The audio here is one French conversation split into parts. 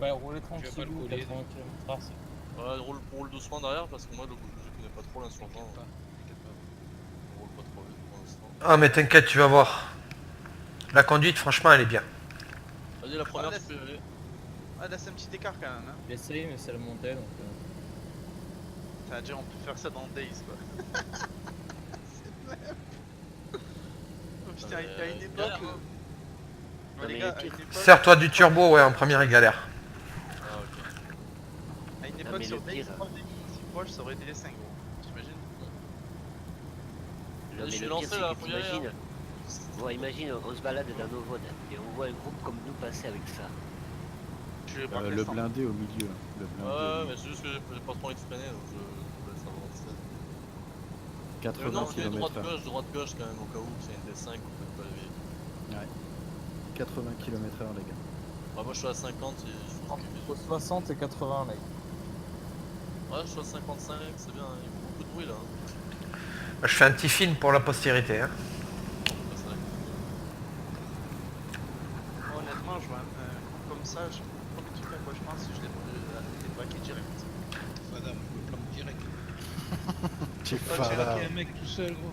Ouais, rouler Tu vas pas le tranquillou, coller, 80 km/h, c'est... Ouais, roule doucement derrière parce que moi je connais pas trop l'insurgent. t'inquiète pas, t'inquiète pas. On roule pas trop vite pour l'instant. Ah mais t'inquiète, tu vas voir. La conduite, franchement, elle est bien. Vas-y, la première, là, tu peux y aller. Ah, là, c'est un petit écart quand même. Hein. J'essaye, mais c'est la montée, donc... Putain, déjà, on peut faire ça dans Days, quoi. C'est même. Oh, putain, à une époque. galère, hein. Ouais, les gars, à une époque, Sers-toi du turbo, ouais, en première, il galère. Ah, ok. à une Non, époque mais sur le Days, pire- 3 Days, si proche, ça aurait été les 5 gros. T'imagines? Non, Je mais suis le lancé, pire, c'est là, que faut y aller, t'imagines, bon, imagine, on se balade dans nos vodes et on voit un groupe comme nous passer avec ça. Je vais pas Le blindé au milieu. Le blindé au Ouais, milieu. mais c'est juste que j'ai pas trop envie de freiner donc je laisse avancer. 80 Non, je fais km/h. droite-gauche quand même au cas où c'est une D5 on peut pas lever. 80 km/h, les gars. Bah, moi je suis à 50 et je suis Entre 60 et 80, mec. Ouais, je suis à 55, c'est bien, il y a beaucoup de bruit là. Je fais un petit film pour la postérité. Hein. Ça, c'est vrai. Honnêtement, je vois un coup comme ça, je... le premier truc à quoi je pense, c'est que je les braquer direct. Fada, moi, je me plante direct. Tu Pas J'ai Voilà. raqué un mec tout seul, gros.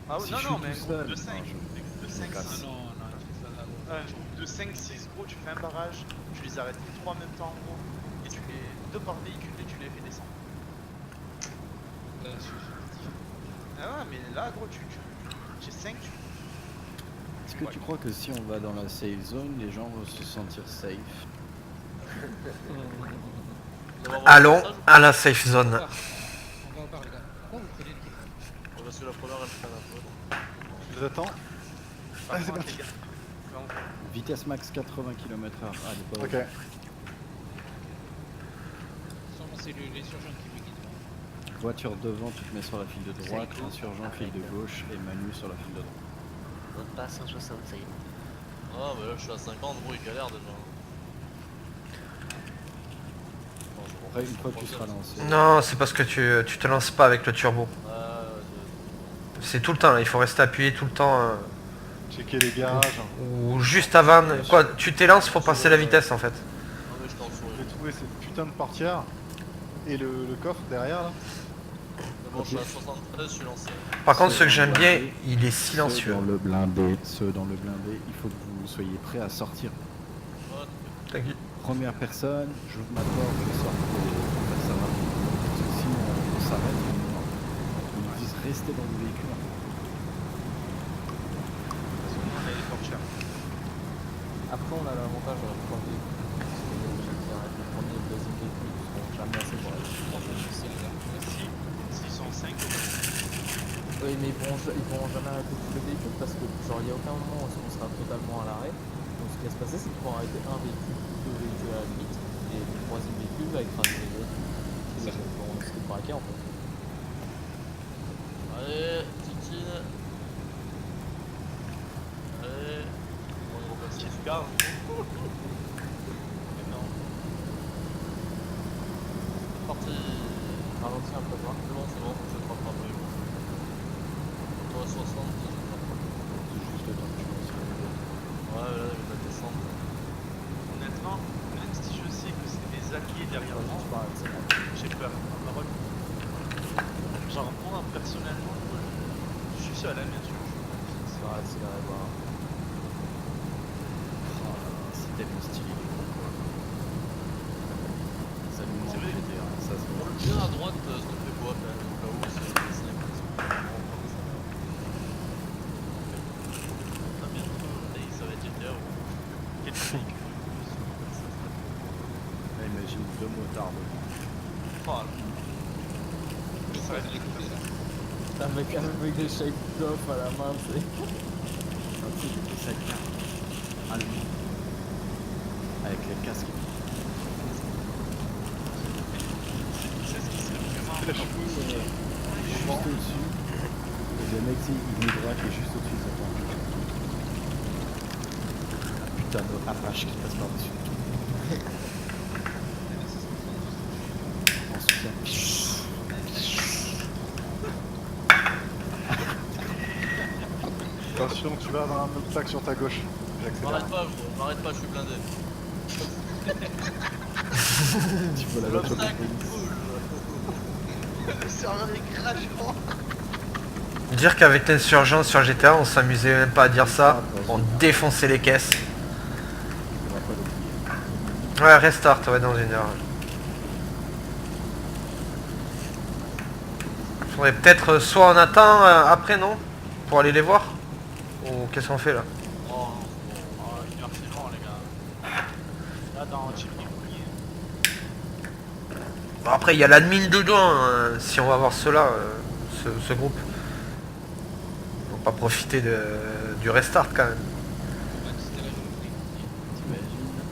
Ah oui, Si non, je non, suis mais un tout groupe seul, de 5. non, De 5, casse. Ah 6. non, non, tu fais Fada, gros. Un groupe de 5-6 gros, tu fais un barrage, tu les arrêtes les 3 en même temps gros, et tu les deux par véhicule et tu les fais descendre. Là, je suis Ah ouais, mais là gros, j'ai 5, Est-ce que tu crois que si on va dans la safe zone, les gens vont se sentir safe? On va voir Allons le passage, à la safe zone. On va en parler, les gars. Pourquoi vous prenez le kick? parce que la première elle freine un peu. Je vous attends. par c'est contre parti. les gars. Bon, Vitesse max 80 km/h. Ah, elle est pas Ok. Sûrement, c'est l'insurgent qui me guide. Voiture devant, tu te mets sur la file de droite, insurgent file de gauche et Manu sur la file de droite. On pas à 160, ça y est. Ah, bah là je suis à 50, gros, il galère déjà. Bon, je Après, une reprends fois que tu sur seras le lancé. Non, c'est parce que tu te lances pas avec le turbo. troisième. C'est tout le temps, là, il faut rester appuyé tout le temps. Checker les garages. Ou juste avant. Quoi, tu t'élances, faut passer la vitesse en fait. Non, mais je t'en J'ai souris. trouvé cette putain de portière. Et le coffre derrière là. Mais bon, je suis à 73, je suis lancé. Par contre, ce que Ceux j'aime dans le bien, blindé, il est Ceux silencieux. dans le blindé, il faut que vous soyez prêts à sortir. Ouais, T'inquiète. Première personne, j'ouvre ma porte, je sors pour faire ça rapidement. Parce que sinon on s'arrête, on est mort. Ils nous disent restez dans le véhicule. parce que nous, on a les portières. Après, on a l'avantage avec 3 véhicules. Parce que les gens qui arrêtent le premier et le deuxième véhicule ne seront jamais assez pour aller. C'est les gars. Si, s'ils sont 5, Oui, mais ils pourront jamais arrêter tous les véhicules parce que, genre, il n'y a aucun moment où on sera totalement à l'arrêt. Donc, ce qui va se passer, c'est qu'ils pourront arrêter un véhicule, deux véhicules à la limite, et le troisième véhicule va écraser les autres. Ils vont rester braqués en fait. allez, Titine. Allez. Bon, gros, merci, tu gardes. non. C'est parti. Ralentis un peu, voir. C'est bon, faut que je te rattrape. Toi, 60, je te rattrape. C'est juste le temps que tu lances le véhicule. Ouais, là, il va descendre. Honnêtement, même si je sais que c'est des alliés derrière moi, Tu pars, c'est bon. j'ai peur. Ma parole. Genre, moi, personnellement, je suis seul, hein, bien sûr. Ça va accélérer, voir. C'est tellement stylé. Ça nous manque vrai. GTA, ça se voit. Roule bien à droite, s'il te plaît, quoi, quand même, au cas où c'est des 5. On a bientôt, et ça va être GTA ou quel véhicule. Là, imagine deux motards devant. Oh là. Ça va être L'écouter, là. Un mec avec des shake off à la main, tu sais. Un truc de ça allemand. Avec les casques. c'est ce qui serait vraiment Juste au-dessus. Et le mec, il nous braque et juste au-dessus, ça tombe. Un putain de Apache qui passe par-dessus. En soutien. Attention, tu vas avoir un obstacle sur ta gauche. J'accélère. M'arrête pas, je suis blindé. Tu vois la voiture de L'obstacle police. cool. Le serveur est crachant. Dire qu'avec l'insurgence sur GTA, on s'amusait même pas à dire ça. On défonçait les caisses. On va pas l'oublier. Ouais, restart, ouais, dans une heure. Faudrait peut-être soit on attend après, non? Pour aller les voir? Ou qu'est-ce qu'on fait là? Oh, bon, une heure c'est bon les gars. Là dans Chip Bon, après, il y a l'admin dedans, hein, si on va voir cela, ce groupe. On va pas profiter du restart quand même. C'était la journée. T'imagines?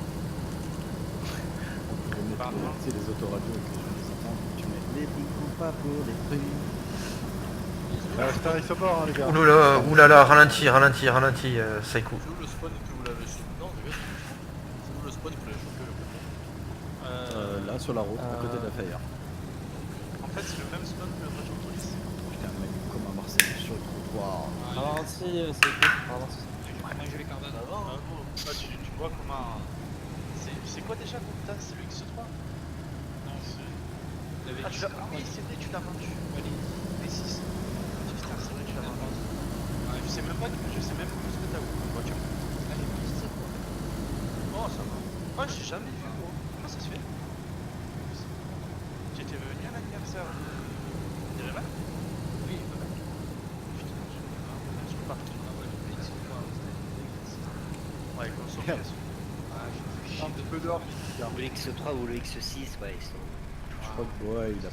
On pourrait mettre tu sais, les autoradios avec les gens les entendent. Tu mets les bingos pas pour les prix. Star, il se barre, hein, les gars. Oulala, ralenti, ralenti, ralenti, Saikou. C'est où le spawn que vous l'avez chopé? Non, les gars, c'est où le spawn que vous l'avez chopé le premier? Là, sur la route, à côté de la Fayard. En fait, c'est le même spawn que la voiture de police. Putain, mec, comme à Marseille, sur le trottoir. Ralenti, c'est cool. Ralenti. J'ai les cardanes. Ça va, hein? Ah, tu vois comment. C'est quoi déjà comme tas? C'est le X3? Non, c'est. Ah, tu l'as. Ah oui, c'est vrai, tu l'as vendu. Allez. V6. Putain, c'est vrai, tu l'as vendu. Ouais, Je sais même pas plus ce que t'as comme voiture. Allez, vas-y, c'est quoi? Oh, ça va. Oh, j'ai jamais vu, gros. Comment ça se fait? Tu étais venu à l'anniversaire de Réman? Oui, bah, Putain, je peux pas. ah ouais, le X, c'est quoi, c'était- Ouais, comme ça. Merde. Ah, j'ai fait chier Un petit peu d'or, putain. Le X3 ou le X6, ouais, ils sont. Je crois que ouais, il a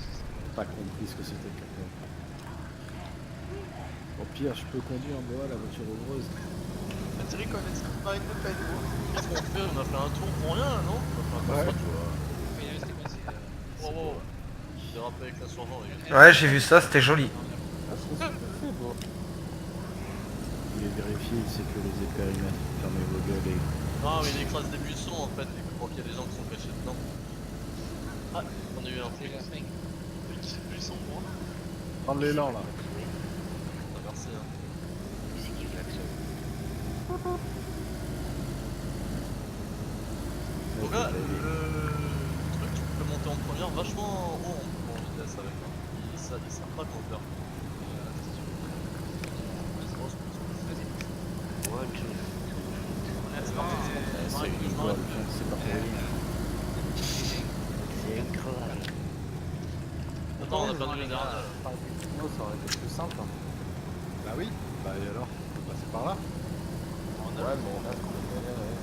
pas compris ce que c'était que la com. Au pire, je peux conduire en bois la voiture ouvreuse. Tu rigoles, c'est pas une peine, gros. Qu'est-ce qu'on fait? On a fait un tour pour rien là, non? On a fait un Ouais. tour. Mais il est resté coincé. Wow, wow. J'ai rappelé avec l'insurgent les gars. Ouais, j'ai vu ça, c'était joli. C'est beau. Vous voulez vérifier, il sécurisé le périmètre. Fermez vos gueules et... Non, mais il écrase des buissons en fait, je crois qu'il y a des gens qui sont cachés dedans. Ah, on a eu un truc. C'est la 5. C'est plus son moi. Prendre l'élan, là. Ah, merci. Hein. Musique qui klaxonne. Donc là, le truc, tu peux monter en première vachement haut en vitesse avec. Hein. Il sert pas qu'on perd. One, two. C'est une voile, c'est pas pour rien. C'est incroyable. Attends, on a perdu les dernières. Sinon, ça aurait été plus simple. Hein. Bah oui. Bah et alors? On peut passer par là. Ouais, mais là, on peut galérer.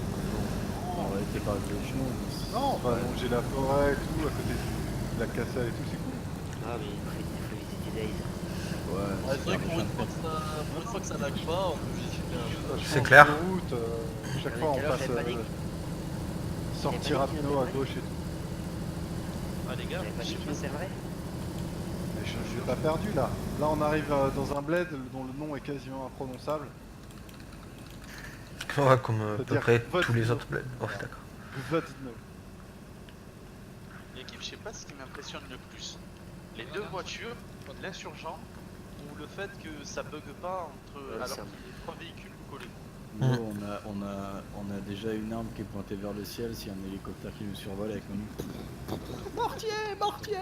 On aurait été par le genou. Non, on va longer la forêt et tout, à côté de la cascade et tout, c'est cool. Ah, mais il faut visiter Days. Ouais, Ouais, c'est vrai que pour une fois que ça lag pas, on peut visiter un peu. Ça C'est change clair. de route, chaque fois on Alors, passe j'avais pas dit- sortir j'avais pas dit rapido qu'il y en à avait gauche et tout. Ah, les gars, J'avais pas je dit sais qu'il pas si c'est vrai. Mais je suis pas perdu là. Là on arrive dans un bled dont le nom est quasiment imprononçable. Ouais, comme à peu C'est-à-dire près votre tous les niveau. autres bleds. Ouais, d'accord. Vodno. l'équipe, je sais pas ce qui m'impressionne le plus. Les deux voitures, l'insurgent, ou le fait que ça bug pas entre Ouais, alors ça- qu'il y a 3 véhicules collés. Nous, on a déjà une arme qui est pointée vers le ciel s'il y a un hélicoptère qui nous survole avec nous. Mortier, mortier.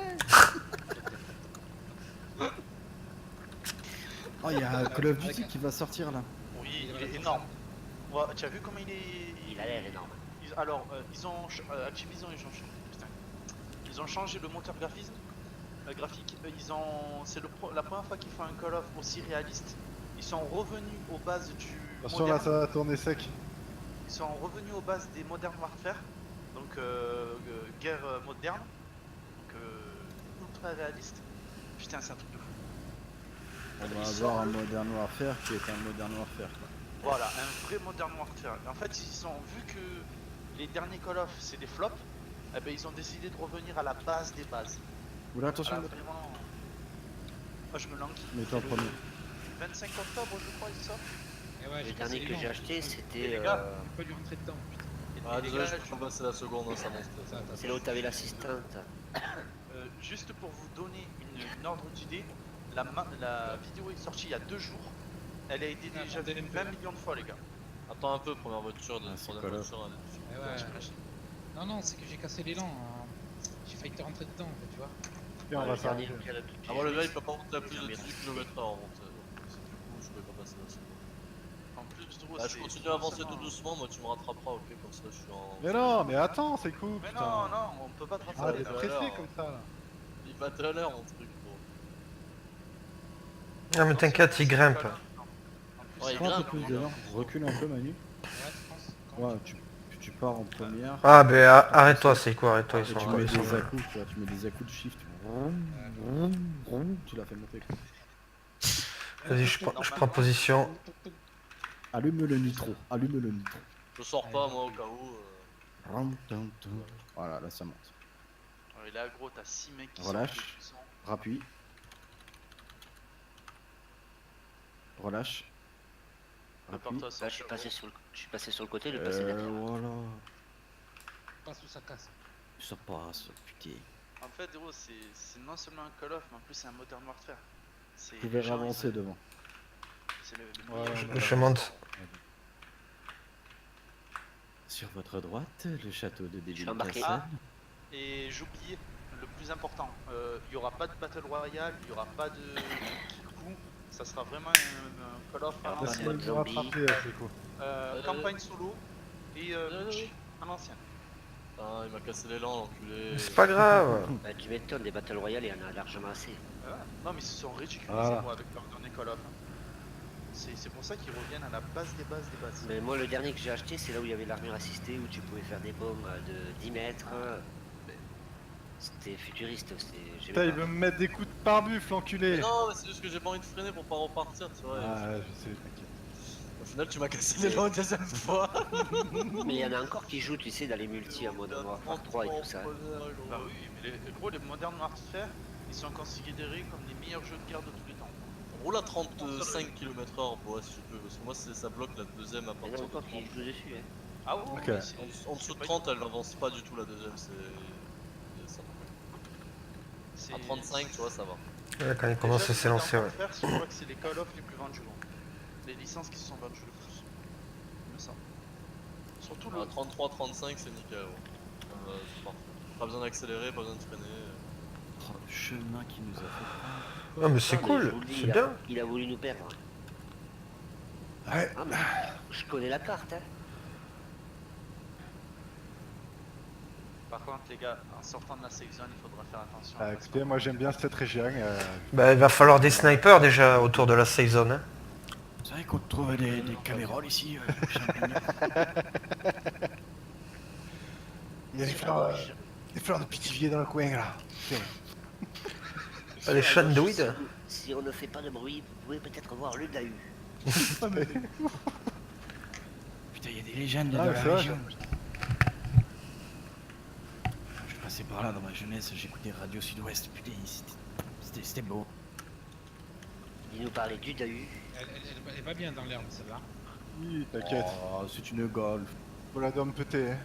Oh, il y a Call of Duty qui va sortir là. Oui, il est énorme. Ouais, tu as vu comment il est. Il a l'air énorme. Alors, ils ont. Activision, putain. Ils ont changé le moteur graphique. Ils ont. C'est la première fois qu'ils font un Call of aussi réaliste. Ils sont revenus aux bases du. Attention là, ça va tourner sec. Ils sont revenus aux bases des Modern Warfare, donc guerre moderne, donc ultra réaliste. Putain, c'est un truc de fou. On va Ils avoir sortent un Modern Warfare qui est un Modern Warfare. Quoi. Voilà, un vrai Modern Warfare. En fait, ils ont vu que les derniers Call of c'est des flops, eh ben, ils ont décidé de revenir à la base des bases. Oula, attention, Voilà, vraiment. Oh, je me langue. mets-toi en Le premier. 25 octobre, je crois, il sort. Et ouais, Le j'ai cassé dernier les que dents. j'ai acheté, Et c'était. les gars, J'ai pas dû rentrer dedans, putain. Ah, Et les désolé, gars, je peux passer la seconde, hein, ça monte. Ça, t'as- C'est là où t'avais l'assistante. juste pour vous donner une ordre d'idée, la vidéo est sortie il y a 2 jours. Elle a été Ah, déjà vue attendez, 20 millions de fois, les gars. Attends un peu, première voiture, Ah, c'est première pas là. voiture. Eh ouais. Non, non, c'est que j'ai cassé l'élan. J'ai failli te rentrer dedans, en fait, tu vois. Et on va s'arrêter. Ah, moi, le gars, il peut pas monter à plus de 18 km/h en montée. Donc, du coup, je peux pas passer là-dessus. En plus, Drew, Bah, je continue à avancer tout doucement, moi, tu me rattraperas, ok, comme ça, je suis en. Mais non, mais attends, c'est cool, Mais putain. non, non, on peut pas te Arrête rattraper. d'être tout à pressé l'heure. comme ça, là. Il va tout à l'heure, mon truc, gros. Ah mais t'inquiète, il grimpe. Ouais, il Prends un peu grimpe. plus d'élan. Recule un peu, Manu. Ouais, je pense. Quand Ouais, tu pars en première. Ah ben arrête-toi, c'est quoi, arrête-toi, Et ils tu sont... mets ils sont- des à-coups, tu vois, tu mets des à-coups de shift. Tu l'as fait monter. Quoi. Vas-y, je prends position. Allume le nitro, allume le nitro. Je sors pas, moi, au cas où. Voilà, là ça monte. Il est aggro, t'as 6 mecs qui Relâche. sont puissants. Rappuie. Relâche. Rappuie. Prépare-toi, ça. Là, je suis passé sur le côté, le passé derrière. Voilà. passe où ça casse. Ça passe, putain. En fait, Drew, c'est non seulement un Call of, mais en plus c'est un Modern Warfare. C'est Vous pouvez les gens, avancer ils- devant. C'est le Ouais, meilleur ouais, jeu je monte. Sur votre droite, le château de suis David embarqué. Castle. Et j'oubliais le plus important, il y aura pas de Battle Royale, il y aura pas de coup, ça sera vraiment un Call of à Ah, l'ancienne. mode Laisse-moi me zombie. rattraper, c'est cool. Campagne solo et oui. à l'ancienne. Ah, il m'a cassé l'élan, l'enculé. C'est pas grave. Bah, tu m'étonnes, des Battle Royale, il y en a largement assez. Non mais ils se sont ridiculisés Voilà. moi, avec leur dernier Call of. C'est pour ça qu'ils reviennent à la base des bases des bases. Mais moi, le dernier que j'ai acheté, c'est là où il y avait l'armure assistée, où tu pouvais faire des bombes de 10 mètres. C'était futuriste, j'aimais Putain, il pas. veut me mettre des coups de pare-buffle, Mais l'enculé. non, mais c'est juste que j'ai pas envie de freiner pour pas repartir, tu vois. Ah, je sais, t'inquiète. Au final, tu m'as cassé l'élan une deuxième fois. Mais il y en a encore qui jouent, tu sais, dans les multi en mode Warfare 3 et tout ça. Bah oui, mais gros, les Modern Warfare, ils sont considérés comme les meilleurs jeux de guerre de tous les temps. Roule à 35 km/h, ouais, si tu peux, parce que moi ça bloque la deuxième à Il y en partir a de encore qui 30. jouent dessus, hein. Ah ouais, Ok. mais c'est- En dessous de c'est 30, elle avance pas du tout la deuxième, c'est. c'est- À 35, tu vois, ça va. Ouais, quand il commence Déjà, à s'élancer, les ouais. Modern Warfare, je crois que c'est les Call of les plus vendus. Les licences qui se sont vendues le plus. Comme ça. Surtout À le. 33-35, c'est nickel. Ouais. C'est parfait. Pas besoin d'accélérer, pas besoin de freiner. Oh, le chemin qui nous a fait. Ah mais c'est Non, mais cool, je vous le dis, c'est il a- bien. Il a voulu nous perdre. Ouais. Ah, mais je connais la carte, hein. Par contre, les gars, en sortant de la safe zone, il faudra faire attention. Ah, parce écoutez, moi j'aime bien cette région. Bah il va falloir des snipers déjà autour de la safe zone. Hein. Vous savez qu'on trouve des caméras ici, champignons. Il y a des fleurs de pitivier dans le coin là. Ah, les chandouides. Si on ne fait pas de bruit, vous pouvez peut-être voir le Dahu. Putain, il y a des légendes Ah, de mais la c'est vrai, région. Je passais par là dans ma jeunesse, j'écoutais Radio Sud-Ouest. Putain, c'était beau. Il nous parlait du Dahu. Elle va bien dans l'herbe, celle-là. Oui, t'inquiète. Oh, c'est une golf. Faut la donne péter. Hein.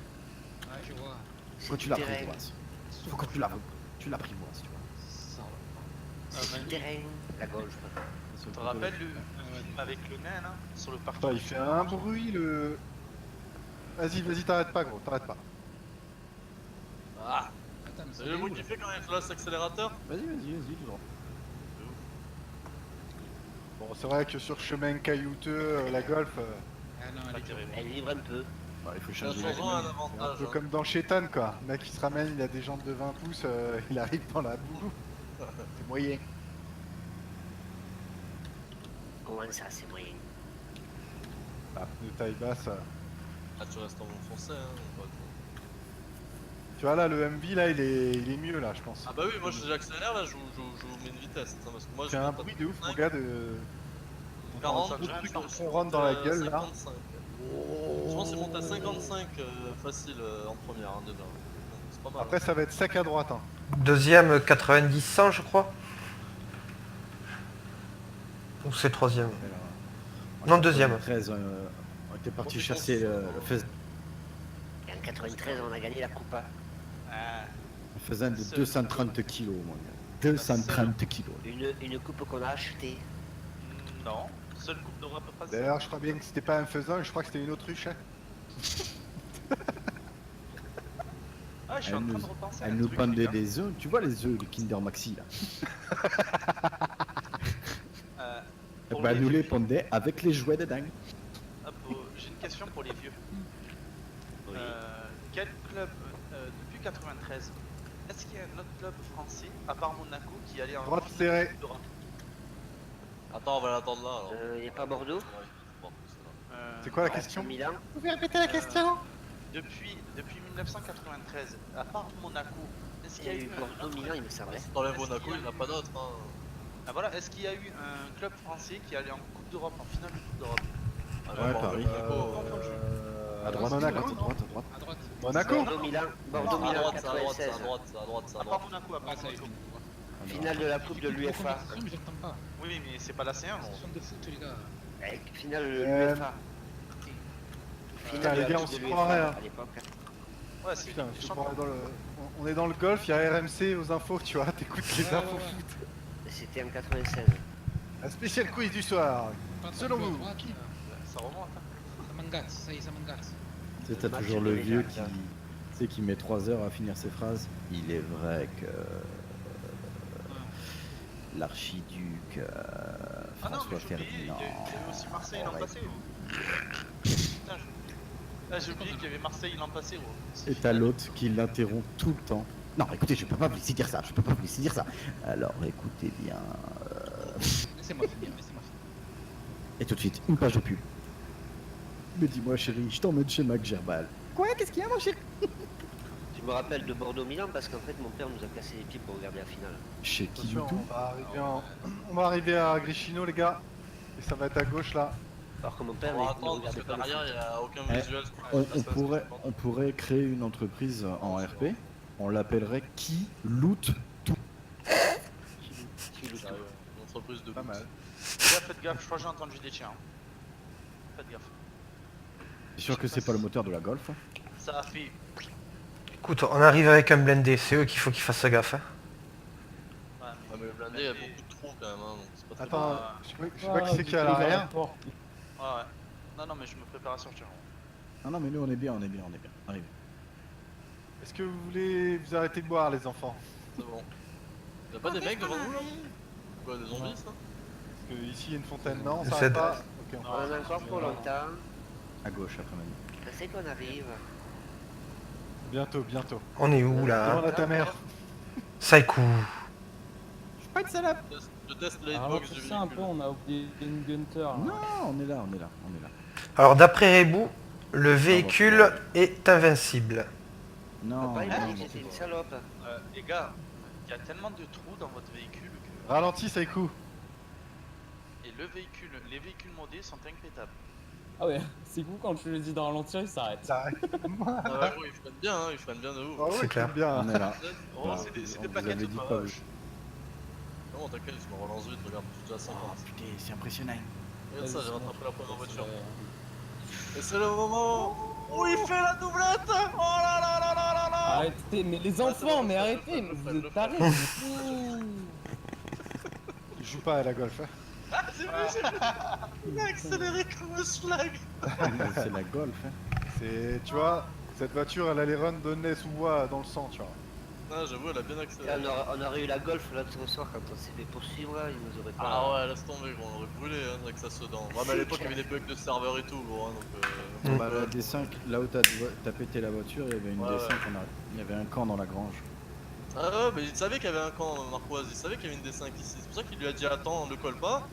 Ouais, je vois. Faut que tu du terrain. l'apprivoises. Faut que tu l'apprivoises, tu vois. C'est du terrain, la golf. Tu te rappelles le film avec le nain là sur le parking? Attends, il fait un bruit le. Vas-y, t'arrêtes pas, gros, t'arrêtes pas. Ah! Attends, mais C'est le bruit qu'il fait quand il lance l'accélérateur? Vas-y, tout droit. Bon, c'est vrai que sur chemin caillouteux, la golf, Ah non, elle Pas est terrible. Elle livre un peu. Bah, il faut Ça changer. change un c'est un avantage. peu Hein. comme dans Chétan quoi. Le mec il se ramène, il a des jambes de 20 pouces, il arrive dans la boue. C'est moyen. Comment ça, c'est moyen? Ah, de taille basse. Ah, tu restes en français, hein, mon pote. Tu vois là, le MV là, il est mieux là, je pense. Ah, bah oui, moi j'accélère là, je vous mets une vitesse. Hein, parce que moi C'est je un monte à bruit de ouf, mon 35, gars, de. 40, Le je truc rentre qu'on rentre dans la gueule là. 55. Je pense que c'est monté à 55 facile en première, hein, déjà. C'est pas mal. Après, ça va être sec à droite. Hein. Deuxième 90-100 je crois. Ou c'est troisième. Non, deuxième. 13, on était parti Bon, c'est chasser bon, le faisan. Et en 93, on a gagné la coupe. Ah, Un faisan de 230 kilos, mon gars. 230 kilos. Une coupe qu'on a achetée. non, seule coupe d'Europe pas D'ailleurs, je crois bien que c'était pas un faisan, je crois que c'était une autruche. Hein. Ah, je suis en train de repenser à un Elle nous truc, pendait les gars. des œufs. Tu vois les œufs de Kinder Maxi là? Pour Bah, les nous vieux. les pondait avec les jouets de dingue. J'ai une question pour les vieux. Oui. Quel club, depuis 93, est-ce qu'il y a un autre club français, à part Monaco, qui allait en Droite finale serrée. de Coupe d'Europe? Attends, on va l'attendre là alors. Y a pas Bordeaux? Ouais, bon, c'est là. C'est quoi la Reste question? Milan. Vous pouvez répéter la question? Depuis 1993, à part Monaco, est-ce Il qu'il y y a eu a eu Bordeaux, Milan, il me semblait. Dans les Monaco, il n'y en a pas d'autres. Hein. Ah voilà, est-ce qu'il y a eu un club français qui allait en Coupe d'Europe, en finale de Coupe d'Europe? Ah, Ouais, bon, Paris. Monaco, À droite, à Monaco, droite, à droite, à droite. À droite. Monaco? Bordeaux, Milan. Bordeaux, à Milan, droite, c'est à droite, c'est 96. à droite, c'est à droite, c'est à À droite. part Monaco, à part Ah, ça y est, Monaco. Finale de la Coupe de l'UEFA. Mais j'entends pas. Oui, mais c'est pas la C1. C'est son de foot, les gars. Finale de Euh, l'UEFA. Putain, de les la gars, Coupe on de se l'UEFA croirait, hein. à l'époque. Ouais, c'est Putain, Ligue des je Champions. crois on est dans le golf, il y a RMC aux infos, tu vois, t'écoutes les Ouais, infos ouais, ouais. foot. C'était en 96. Un spécial quiz du soir. Pas de Selon tableau à vous. droite, Ça remonte. Hein. ça m'engage, ça y est, ça m'engage. Tu sais, t'as Match toujours de le Liga, vieux là. tu sais, qui met 3 heures à finir ses phrases. Il est vrai que l'archiduc Ah non, mais François j'ai oublié, il y Ferdinand. avait aussi Marseille l'an aurait passé. pu- Putain, j'ai oublié qu'il y avait Marseille l'an passé. Et t'as l'autre qui l'interrompt tout le temps. Non, écoutez, je peux pas vous laisser dire ça, je peux pas vous laisser dire ça. Alors écoutez bien. Laissez-moi finir, laissez-moi finir. Et tout de suite, une page de pub. Mais dis-moi chérie, je t'emmène chez Mac Gerbal. Quoi? Qu'est-ce qu'il y a mon chéri? Je me rappelle de Bordeaux-Milan parce qu'en fait, mon père nous a cassé les pieds pour regarder la finale. Chez qui du Attention, tout? on va arriver à Grishino, les gars. Et ça va être à gauche là. Alors que mon père On va ne attendre parce regardait que pas le derrière, foot. il n'y a aucun Eh, visuel. On pourrait créer une entreprise en RP. On l'appellerait Qui Loot Tout. Qui loue tout. Sérieux, une entreprise de Pas loot. mal. Les gars, faites gaffe, je crois que j'ai entendu des chiens. Faites gaffe. C'est sûr que c'est pas le moteur de la Golf. Ça a fait. Écoute, on arrive avec un blindé, c'est eux qu'il faut qu'ils fassent gaffe. Hein. Ouais, Ah, mais le blindé, il y a beaucoup de trous quand même. Hein, donc c'est pas très Attends, bon. je sais pas qui c'est qui est à l'arrière. ouais, ouais. Non, non, mais je me prépare à sortir. Non, mais nous on est bien, on est bien, on est bien. Arrive. Est-ce que vous voulez vous arrêter de boire, les enfants? C'est bon. Y'a pas des mecs devant vous là? Quoi, des zombies ça? Parce que ici il y a une fontaine, non? On C'est- s'arrête pas? Ok, On en a encore pour longtemps. À gauche après-midi. Je sais qu'on arrive. bientôt, bientôt. On est où là? Demande à ta mère. Saikou. Je teste la Alors, hitbox du pour ça un peu, véhicule. on a oublié une Gunter là. Non, on est là, on est là, on est là. Alors d'après Rebou, le véhicule est invincible. Non, Papa, il m'a non, dit que non, c'était une salope. Les gars, il y a tellement de trous dans votre véhicule que. Ralentis, Saikou. Et les véhicules modés sont incrétables. Ah ouais, c'est cool quand je lui dis de ralentir, il s'arrête. Ah ouais, gros, ils freinent bien, hein, ils freinent bien de ouf. Ah ouais, C'est clair. bien. on est là. Oh, Bah, c'est des on vous plaquettes avait dit de pas pavage. Non, t'inquiète, je me relance vite, regarde, je suis déjà à 50. Putain, c'est impressionnant. Regarde ça, j'ai rattrapé la première voiture. Ouais. Et c'est le moment où il fait la doublette. Oh là là là là là là. Arrêtez, mais les enfants, mais arrêtez, mais vous êtes tarés. Il joue pas à la golf. Hein. Ah, c'est vrai, c'est vrai. Il a accéléré comme un slag. C'est la Golf. Hein. C'est, tu vois, cette voiture, elle a les runs de sous bois dans le sang, tu vois. Ah, j'avoue, elle a bien Et accéléré. on aurait eu la Golf l'autre soir quand on s'est fait poursuivre, ils nous auraient pas. Ah ouais, laisse tomber, gros, on aurait brûlé hein, avec ça dedans. Ouais, mais à l'époque, il y avait des bugs de serveur et tout, gros, hein, donc Bah, la D5, là où t'as pété la voiture, il y avait une Ouais, D5, il y avait un camp dans la grange. Ah ouais, mais il savait qu'il y avait un camp, Marquoise, il savait qu'il y avait une D5 ici. C'est pour ça qu'il lui a dit attends, ne colle pas.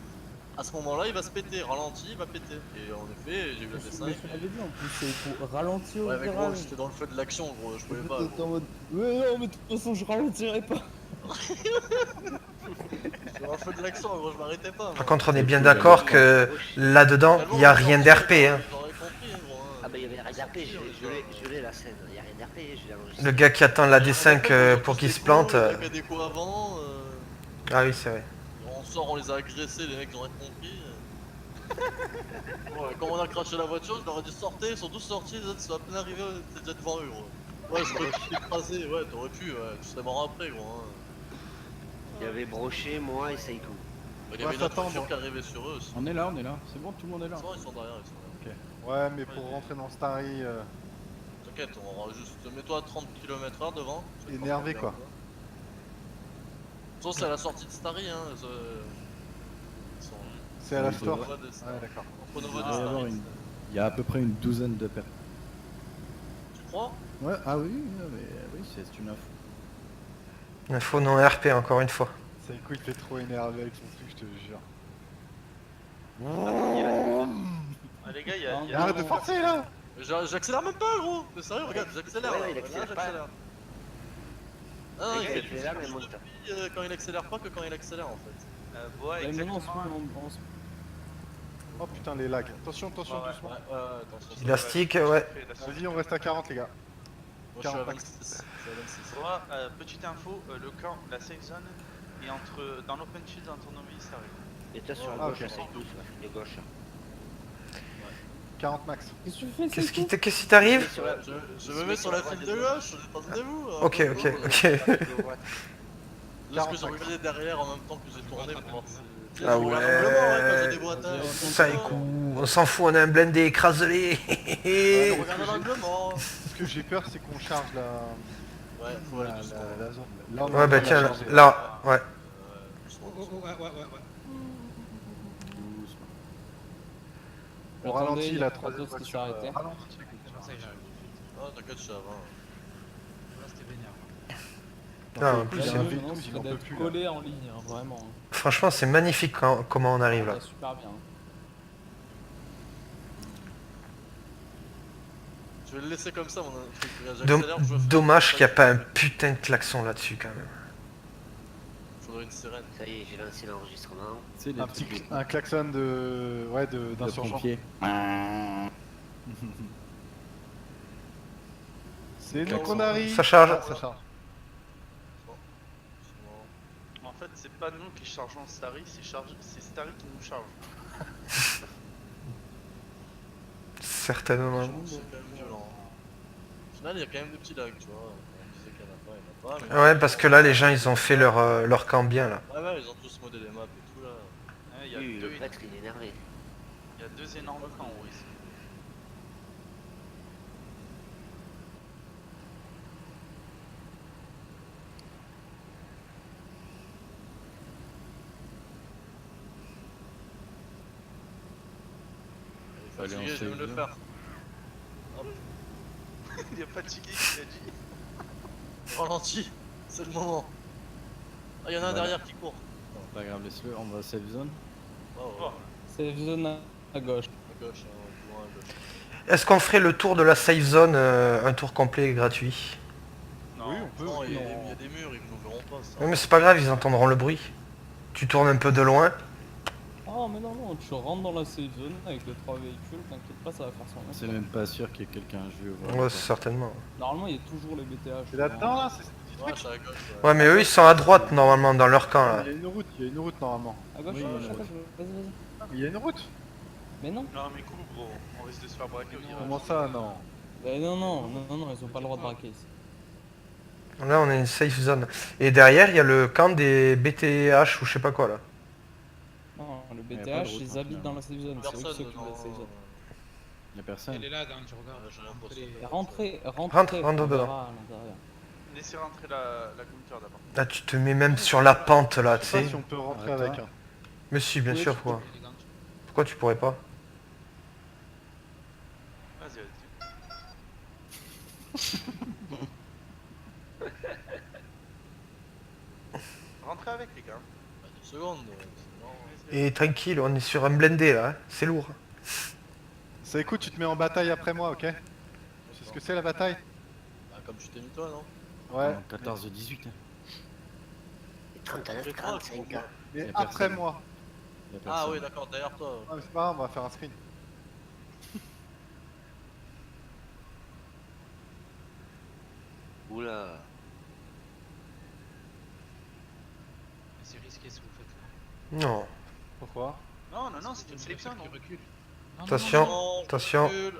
À ce moment-là, il va se péter, ralenti, il va péter. Et en effet, j'ai eu la Mais D5. tu m'avais dit en plus, c'est pour ralentir au Ouais, mais gros, virage. j'étais dans le feu de l'action, gros, je pouvais pas. T'étais Gros. en mode, ouais, non, mais de toute façon, je ralentirai pas. J'étais dans le feu de l'action, gros, je m'arrêtais pas. Par contre, on est bien d'accord que là-dedans, il n'y a rien d'RP. Hein. J'aurais compris, gros. Ah bah il y avait rien d'RP, je l'ai la scène, il y a rien d'RP, je l'ai enregistré. Le gars qui attend la D5 pour qu'il se plante. Il a fait des coups avant. Ah oui, c'est vrai. On sort, on les a agressés, les mecs ils ont rien compris. Ouais, quand on a craché la voiture, je leur ai dit sortez, ils sont tous sortis, les autres ils sont à peine arrivés, t'es déjà devant eux gros. Ouais, j'aurais pu t'écraser, ouais, t'aurais pu, ouais, tu serais mort après gros. Hein. Il y avait Brochet, moi et Seiko. Il y avait une autre s'attendre. voiture qui arrivait sur eux aussi. On est là, c'est bon, tout le monde est là. C'est vrai, ils sont derrière, ils sont derrière. Ouais, mais pour rentrer dans Starry, T'inquiète, on aura juste. Mets-toi à 30 km/h devant. Énervé, quoi. De toute façon, c'est à la sortie de Starry, hein. Ils sont. C'est à la Oui, store. Ouais, Ouais, d'accord. Entre Nova Il et doit y avoir Starry. il y a à peu près une douzaine de personnes. Tu crois? Ouais, ah oui, non, mais oui, c'est une info. Info non RP encore une fois. Saïko il fait trop énervé avec son truc, je te jure. Ah, les gars, il y a. Non, il y a- Arrête de forcer là. Mais j'accélère même pas, gros! T'es sérieux? Regarde, j'accélère Ouais, là. il accélère Là, pas. j'accélère. Ah, Le il gars, fait il accélère, mais plus monte. de pluie quand il accélère pas que quand il accélère en fait. Ouais, Ouais, mais non, exactement. Oh putain les lags. Attention, attention, Ouais, doucement. Attention. Élastique, ouais. Vas-y, on reste à 40 les gars. Moi je suis à 40. 26. Je suis à 26. Moi, petite info, le camp, la safe zone est entre dans l'open field entre Novi et Starry. Et toi sur Ah, la gauche, ok. c'est douce, ouais, de gauche. 40 max. Qu'est-ce que tu fais, Qu'est-ce qui t'arrive? Sur la- Je me mets sur la file de gauche, détendez-vous. Ok, ok, ok. Là, ce que j'ai regardé derrière en même temps que j'ai tourné pour voir si. Ah Je regarde le blanc, hein, quand j'ai ouais. des boîtages. Saïko, on s'en fout, on a un blindé, écrase-les. Je regarde l'anglement. Ce que j'ai peur, c'est qu'on charge la Ouais, faut aller doucement. la zone. Là, on est en Ouais, bah train de tiens, la charger. là, ouais. Doucement, Oh, doucement. ouais. Doucement. On ralentit Attendez, la Kratos troisième qui s'est voiture. arrêté. Ralentit. Ça y est, j'arrive. Ah, t'inquiète, je suis à 20. Là, c'était vénère. Ah, en En plus, plus, Là, il y a un le V12, maintenant, il c'est en peut d'être plus là. collé en ligne, hein, vraiment. hein. Franchement, c'est magnifique comment on arrive là. Ça va super bien. hein. Je vais le laisser comme ça, mon truc. Dom- J'accélère, je fais- Dommage qu'il n'y a pas un putain de klaxon là-dessus quand même. Faudrait une sirène. Ça y est, j'ai lancé l'enregistrement. C'est Un petit un klaxon de ouais d'insurgent. pompier. C'est nous Klaxon. qu'on arrive. Ça charge. Ah, ça charge. En fait, c'est pas nous qui chargeons Starry, c'est Starry qui nous charge. Certainement. C'est quand même violent. Au final, il y a quand même des petits lags, tu vois. On disait qu'il y en a pas, il y en a pas. Mais... Ouais, parce que là, les gens, ils ont fait leur camp bien là. Ouais, ils ont tous modé les maps et tout là. Ouais, il y a Oui, deux, le prêtre, il est énervé. il y a deux énormes camps en haut ici. Il est Allez, on fatigué, je vais me le save faire. Il y a fatigué qui a dit. Ralenti, c'est le moment. Ah, il y en a un Voilà. derrière qui court. Pas grave, laisse-le, on va save zone. Oh, Oh. C'est zone à gauche. à gauche, plus loin à gauche. Est-ce qu'on ferait le tour de la safe zone, un tour complet et gratuit? Non, Oui, on peut. Non, il y a non. des- il y a des murs, ils nous verront pas ça. Ouais, mais c'est pas grave, ils entendront le bruit. Tu tournes un peu de loin. Oh, mais non, non, tu rentres dans la safe zone avec les 3 véhicules, t'inquiète pas, ça va faire son C'est affaire. même pas sûr qu'il y ait quelqu'un à jouer. Ouais, certainement. Normalement, il y a toujours les BTH. C'est là-dedans là, c'est ce petit Ouais, truc. c'est à gauche. Ouais, mais eux, ils sont à droite normalement dans leur camp là. Il y a une route normalement. À gauche, Oui, à il y en gauche, a. à gauche, vas-y, vas-y. Il y a une route. Mais non. Non, mais cool, gros, on risque de se faire braquer au virage. Comment ça, non? Mais non, non, non, non, non, ils ont pas le droit de braquer ici. Là, on est une safe zone. Et derrière, il y a le camp des BTH ou je sais pas quoi là. Non, le y a pas de BTH, route, ils habitent dans la safe zone, c'est eux qui Personne s'occupent de la dans... safe zone. Il y a personne. Elle est là, Dan, tu regardes. J'ai l'impression. Et rentrez, Rentre on dedans. verra à l'intérieur. Laissez rentrer la Gunther d'abord. Là, tu te mets même sur la pente là, Je tu sais pas sais. si on peut rentrer Arrête-toi. avec. Hein. Mais si, bien Oui, sûr, tu quoi. Élégante. Pourquoi tu pourrais pas? Vas-y, vas-y. Rentrez avec les gars. 2 secondes. Et tranquille, on est sur un blindé là, hein. C'est lourd. Ça écoute, tu te mets en bataille après moi, ok? Tu sais ce que c'est la bataille? Ah, comme tu t'es mis toi, non? Ouais. 14-18. hein. Et 39, 45 gars. Mais Y a après personne. moi. Il y a Ah personne. oui, d'accord, derrière toi. Ah, mais c'est pas grave, on va faire un sprint. Oula. C'est risqué ce que vous faites. Non. Pourquoi? Non, non, non, c'est une sélection, non. Qui recule. Non, Attention. Non, Attention. recule.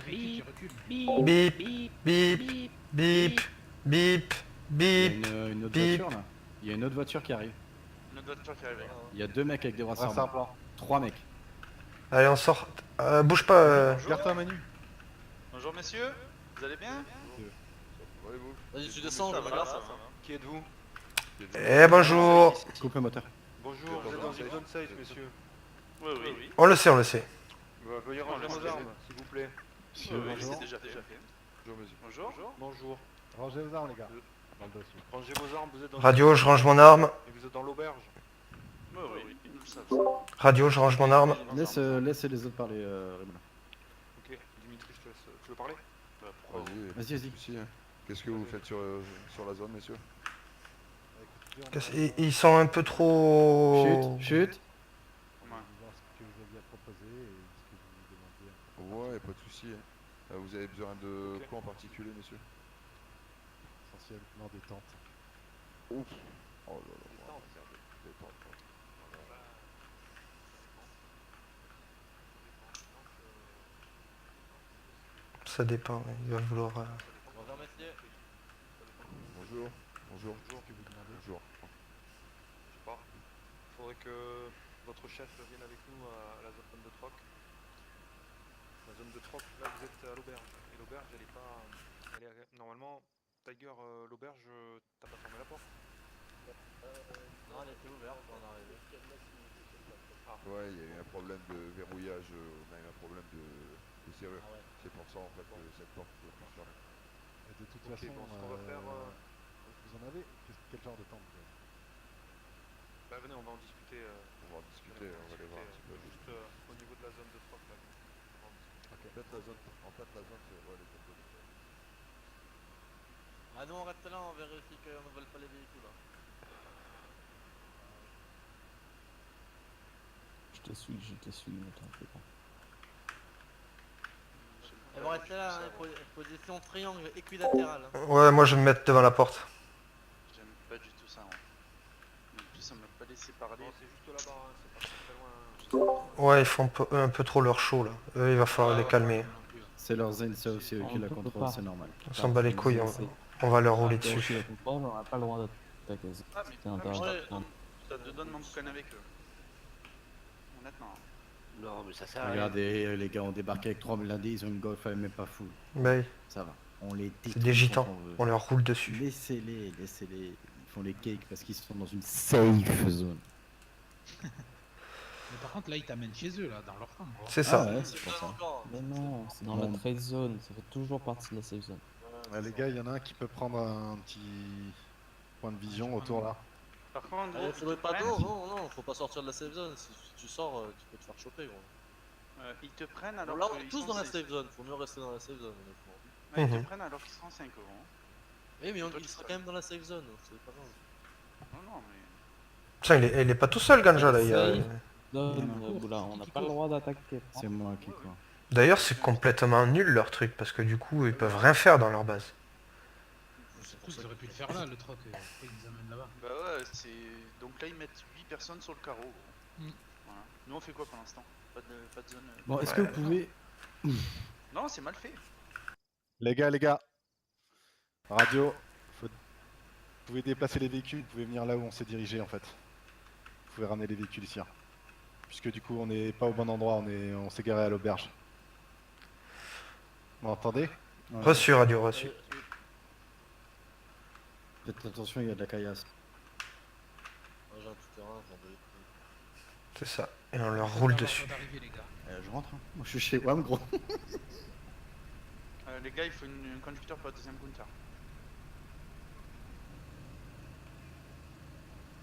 Qui recule. Bip, bip, bip, bip, Il y a bip. une autre bip. voiture là. Il y a une autre voiture qui arrive. Une autre voiture qui arrive. Il y a 2 mecs avec des On va brassards faire un blancs. plan. 3 mecs. Allez, on sort. Bouge pas. Bonjour. Garde-toi Manu. Bonjour messieurs. Vous allez bien? Vas-y, tu descends, je regarde ça. Qui êtes-vous? Eh bonjour. Coupe le moteur. Bonjour, vous êtes dans une zone safe, messieurs. Oui, oui. On le sait, on le sait. Veuillez ranger vos armes, s'il vous plaît. Monsieur, Oui, bonjour. c'est déjà fait. Bonjour. Bonjour. Rangez vos armes, les gars. Dans le dossier. Rangez vos armes, vous êtes dans Radio, je range mon arme. et vous êtes dans l'auberge. Oui, oui, nous le savons. Radio, je range mon arme. Laissez les autres parler, Rémoulin. Ok, Dimitri, je te laisse. Tu veux parler? Vas-y, vas-y. Qu'est-ce que vous faites sur la zone, messieurs? Ils sont un peu trop... Chut. On va voir ce que vous aviez à proposer et ce que vous demandez. Ouais, pas de souci. Vous avez besoin de Ok. quoi en particulier, messieurs? Essentiellement des tentes. Ouf. Oh là là. Des tentes, quoi. Ça dépend, il va vouloir... Bonjour, messieurs. Bonjour. Bonjour. Bonjour. Que vous demandez? Bonjour. Je sais pas. Faudrait que votre chef vienne avec nous à la zone de troc. La zone de troc, là vous êtes à l'auberge. Et l'auberge, elle est pas... Normalement, Tiger, l'auberge, t'as pas fermé la porte. Non, elle était ouverte quand on est arrivé. Ouais, il y a eu un problème de verrouillage, on a eu un problème de serrure. Ah ouais. C'est pour ça, en fait, que cette porte ne peut plus se fermer. Et de toute Ok, façon, bon, ce qu'on va faire... vous en avez? Quel genre de tente vous avez? Bah venez, on va en discuter. On va en discuter, on va aller voir un petit peu. Juste au niveau de la zone de troc, là. On va en discuter. En fait, la zone, c'est ouais, les zones de défense. Ah, nous on reste là, on vérifie qu'on ne vole pas les véhicules. Hein. Je te suis, ne t'en fais pas. Elles vont rester là, hein, position triangle équilatérale. Hein. Ouais, moi je vais me mettre devant la porte. J'aime pas du tout ça. En plus, ça m'a pas laissé parler. Non, c'est juste là-bas, hein, c'est pas très loin. Hein. Ouais, ils font un peu trop leur show là. Eux, il va falloir les calmer. C'est leur zen, c'est aussi eux qui la contrôlent, c'est normal. On s'en bat les couilles, on va leur rouler Si dessus. la contrôle, on n'a pas le droit d'attaquer. Ah, mais C'est interdit. ça te donne mon boucan avec eux. Honnêtement. Non, mais ça sert à rien. Regardez, les gars ont débarqué avec 3000 blindés, ils ont une golf même pas full. Mais Ça va. On les c'est détruit des gitans, quand on veut. on leur roule dessus. Laissez-les. Ils font les cakes parce qu'ils sont dans une safe zone. Mais par contre, là, ils t'amènent chez eux, là, dans leur chambre. C'est ça. Ah ouais, c'est pour ça. Encore. Mais non, c'est dans la trade zone, ça fait toujours partie de la safe zone. Ouais, les gars, il y en a un qui peut prendre un petit point de vision autour là. Par contre, Faudrait pas d'eau, non, faut pas sortir de la safe zone. Si tu sors, tu peux te faire choper, gros. ils te prennent Bon, alors là, on est qu'ils tous sont dans la safe. safe zone, faut mieux rester dans la safe zone, honnêtement. Ouais, ils Mhm. te prennent alors qu'ils sont 5 euros. Hein. Oui, mais il sera quand même dans la safe zone, c'est pas grave. Non, mais. Putain, il est pas tout seul, Ganja là. Boula, on n'a pas le droit d'attaquer. C'est moi qui quoi. D'ailleurs, c'est complètement nul leur truc parce que du coup, ils peuvent rien faire dans leur base. Surtout, ils auraient pu le faire là, le troc. Après, ils nous amènent là-bas. Bah ouais, c'est. Donc là, ils mettent 8 personnes sur le carreau. Gros. Mm. Voilà. Nous, on fait quoi pour l'instant? Pas de zone. Bon, est-ce que vous pouvez... Non, c'est mal fait. Les gars. Radio. Vous pouvez déplacer les véhicules, vous pouvez venir là où on s'est dirigé en fait. Vous pouvez ramener les véhicules ici. Hein. Puisque du coup, on n'est pas au bon endroit, on s'est garé à l'auberge. Vous m'entendez? Ouais. Reçu, radio, reçu. Faites attention, il y a de la caillasse. Moi, j'ai un tout terrain, j'en veux. C'est ça. Et on leur roule dessus. D'arriver, les gars. Je rentre, hein. Moi je suis chez WAM gros. Les gars, il faut un conducteur pour la deuxième counter.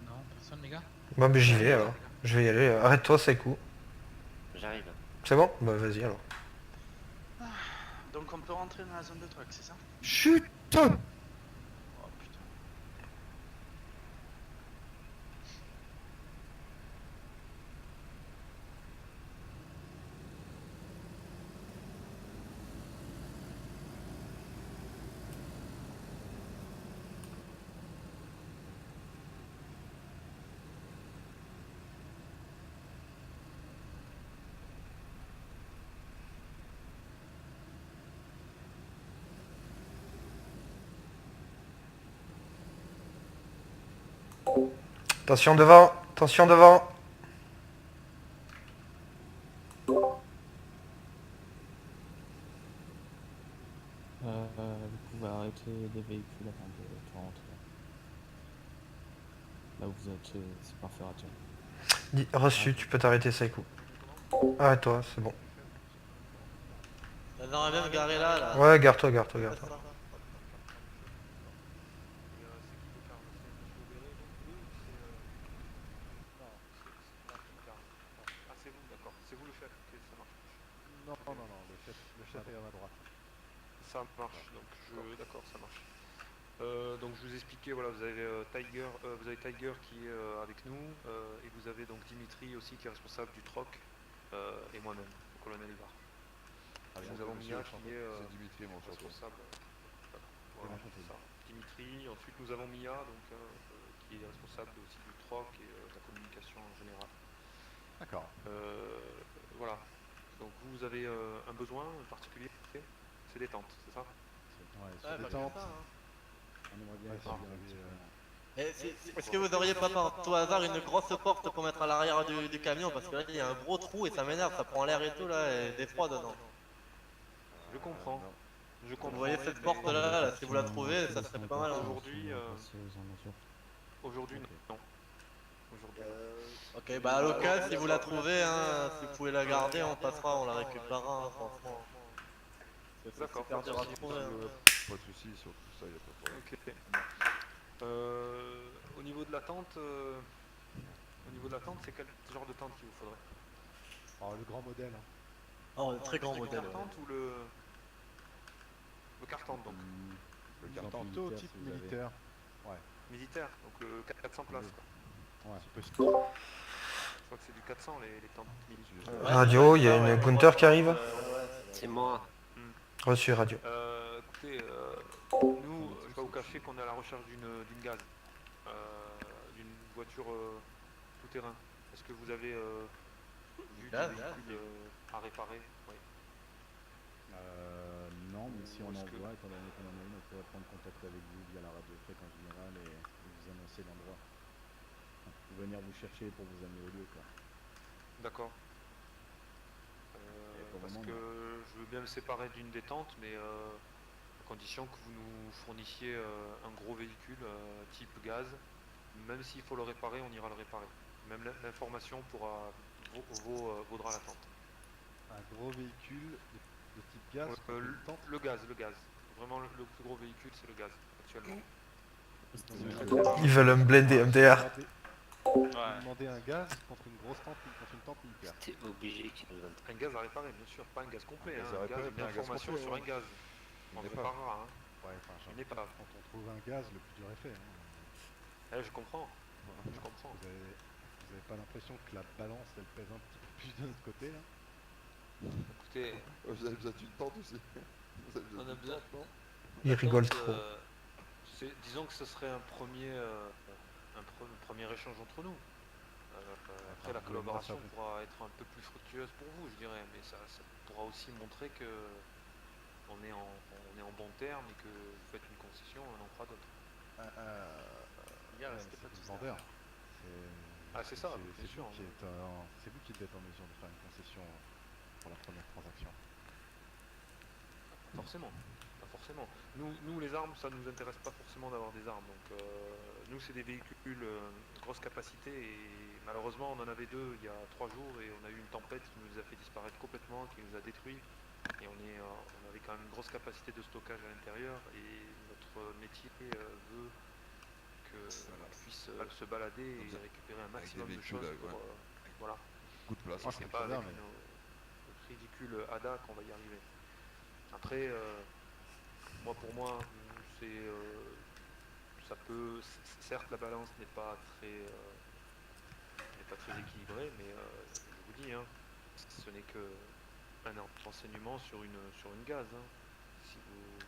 Non, personne, les gars. Bon, mais j'y vais alors. Je vais y aller. Arrête-toi, Sekou. J'arrive. C'est bon? Bah vas-y alors. Donc on peut rentrer dans la zone de truck, c'est ça? Chut. Oh putain. Attention devant, attention devant. Là où vous êtes, c'est parfait, Ratio. Reçu, tu peux t'arrêter, Saikou. Arrête-toi, c'est bon. Il y en aura même garé là. Ouais, garde-toi, garde-toi, garde-toi. Et c'est qui le carme? C'est Monsieur Aubéré, donc eux, ou c'est... Non, c'est là qui carme. Ah, c'est vous, d'accord. C'est vous le chef, ok, ça marche. non, le chef est à ma droite. Ça marche, donc d'accord, ça marche. Donc je vous expliquais, voilà, vous avez Tiger qui est avec nous, et vous avez donc Dimitri aussi qui est responsable du troc, et moi-même, le colonel Ivar. Nous avons Mia qui est C'est Dimitri, mon surtout. responsable. Voilà, c'est ça. Dimitri, ensuite nous avons Mia donc, qui est responsable aussi du troc et de la communication en général. D'accord. Voilà. Donc vous avez un besoin particulier, c'est des tentes, c'est ça? Ouais, Ouais, sur pas des que tentes. ça, hein. On aimerait bien Ouais, faire si vous un avez, petit peu. Est-ce que vous auriez pas par tout hasard une grosse porte pour mettre à l'arrière du camion? Parce que là, il y a un gros trou et ça m'énerve, ça prend l'air et tout là, et des froids dedans. Je comprends. Non. Je comprends. Vous voyez cette mais porte là, si vous la trouvez, ça serait pas mal. Hein. Aujourd'hui, non. Aujourd'hui, Ok, bah à l'occasion, si vous la trouvez, hein, si vous pouvez la garder, on passera, on la récupérera, hein, franchement. D'accord, C'est dur à pas de trouver. Hein. Pas de soucis sur tout ça, il n'y a pas de problème. Ok. Au niveau de la tente, c'est quel genre de tente qu'il vous faudrait? Alors, le grand modèle. Hein. Oh, un très grand Le modèle. tente ou le carton donc Le Exemple carton. Plutôt militaire, type si vous avez. militaire. militaire, donc le 400 places. Quoi. Ouais. Si possible. Je crois que c'est du 400 les tentes militaires. Radio, il y a une Gunther qui arrive. C'est moi. Reçu, radio. Écoutez, nous, je vais pas vous cacher qu'on est à la recherche d'une gaz, d'une voiture tout-terrain. Est-ce que vous avez vu des Gaz, véhicules à réparer? Oui. Non, mais si on Est-ce en que- voit, étant donné qu'on en a une, on pourrait prendre contact avec vous via la radio fréquence générale et vous annoncer l'endroit. Ou venir vous chercher pour vous amener au lieu, quoi. D'accord. pour le Parce moment, que je veux bien me séparer d'une détente, mais à condition que vous nous fournissiez un gros véhicule type gaz. Même s'il faut le réparer, on ira le réparer. Même l'information vaudra la tente. Un gros véhicule de type gaz. une tente. Le gaz. Vraiment, le plus gros véhicule, c'est le gaz, actuellement. Ils veulent me blender MDR. Vous demandez un gaz contre une grosse tente, contre une tente militaire. T'es obligé qu'ils nous donnent. Un gaz à réparer, bien sûr, pas un gaz complet, Un gaz hein, à réparer, une pas un gaz information complet, sur ouais. un gaz. On Une le épave. réparera, hein. Ouais, enfin, Une épave. quand on trouve un gaz, le plus dur est fait. Hein. Je comprends. Je comprends. Vous avez pas l'impression que la balance, elle pèse un petit peu plus de notre côté là? Écoutez, Vous avez besoin d'une tente aussi. Vous avez on a d'une besoin. tente, non? Ils rigolent Donc, trop. disons que ce serait un premier échange entre nous. Après, la collaboration pourra être un peu plus fructueuse pour vous, je dirais, mais ça pourra aussi montrer que on est en bon terme et que vous faites une concession à un endroit d'autre. C'est le vendeur. Ah, c'est ça, bien C'est sûr. vous qui êtes en mesure de faire une concession pour la première transaction. Forcément, pas forcément. Nous, les armes, ça ne nous intéresse pas forcément d'avoir des armes. Donc, nous, c'est des véhicules grosse capacité et malheureusement, on en avait deux il y a 3 jours et on a eu une tempête qui nous les a fait disparaître complètement, qui nous a détruits. Et on avait quand même une grosse capacité de stockage à l'intérieur et notre métier veut qu'on puisse se balader et récupérer un maximum de véhicules, choses pour... ouais. Voilà. Coup de place. Ah, C'est c'est pas très bien, avec notre ridicule ADA qu'on va y arriver. Après, pour moi, c'est ça peut. Certes, la balance n'est pas très équilibrée, mais je vous dis, hein, ce n'est que un renseignement sur une gaz. Hein. Si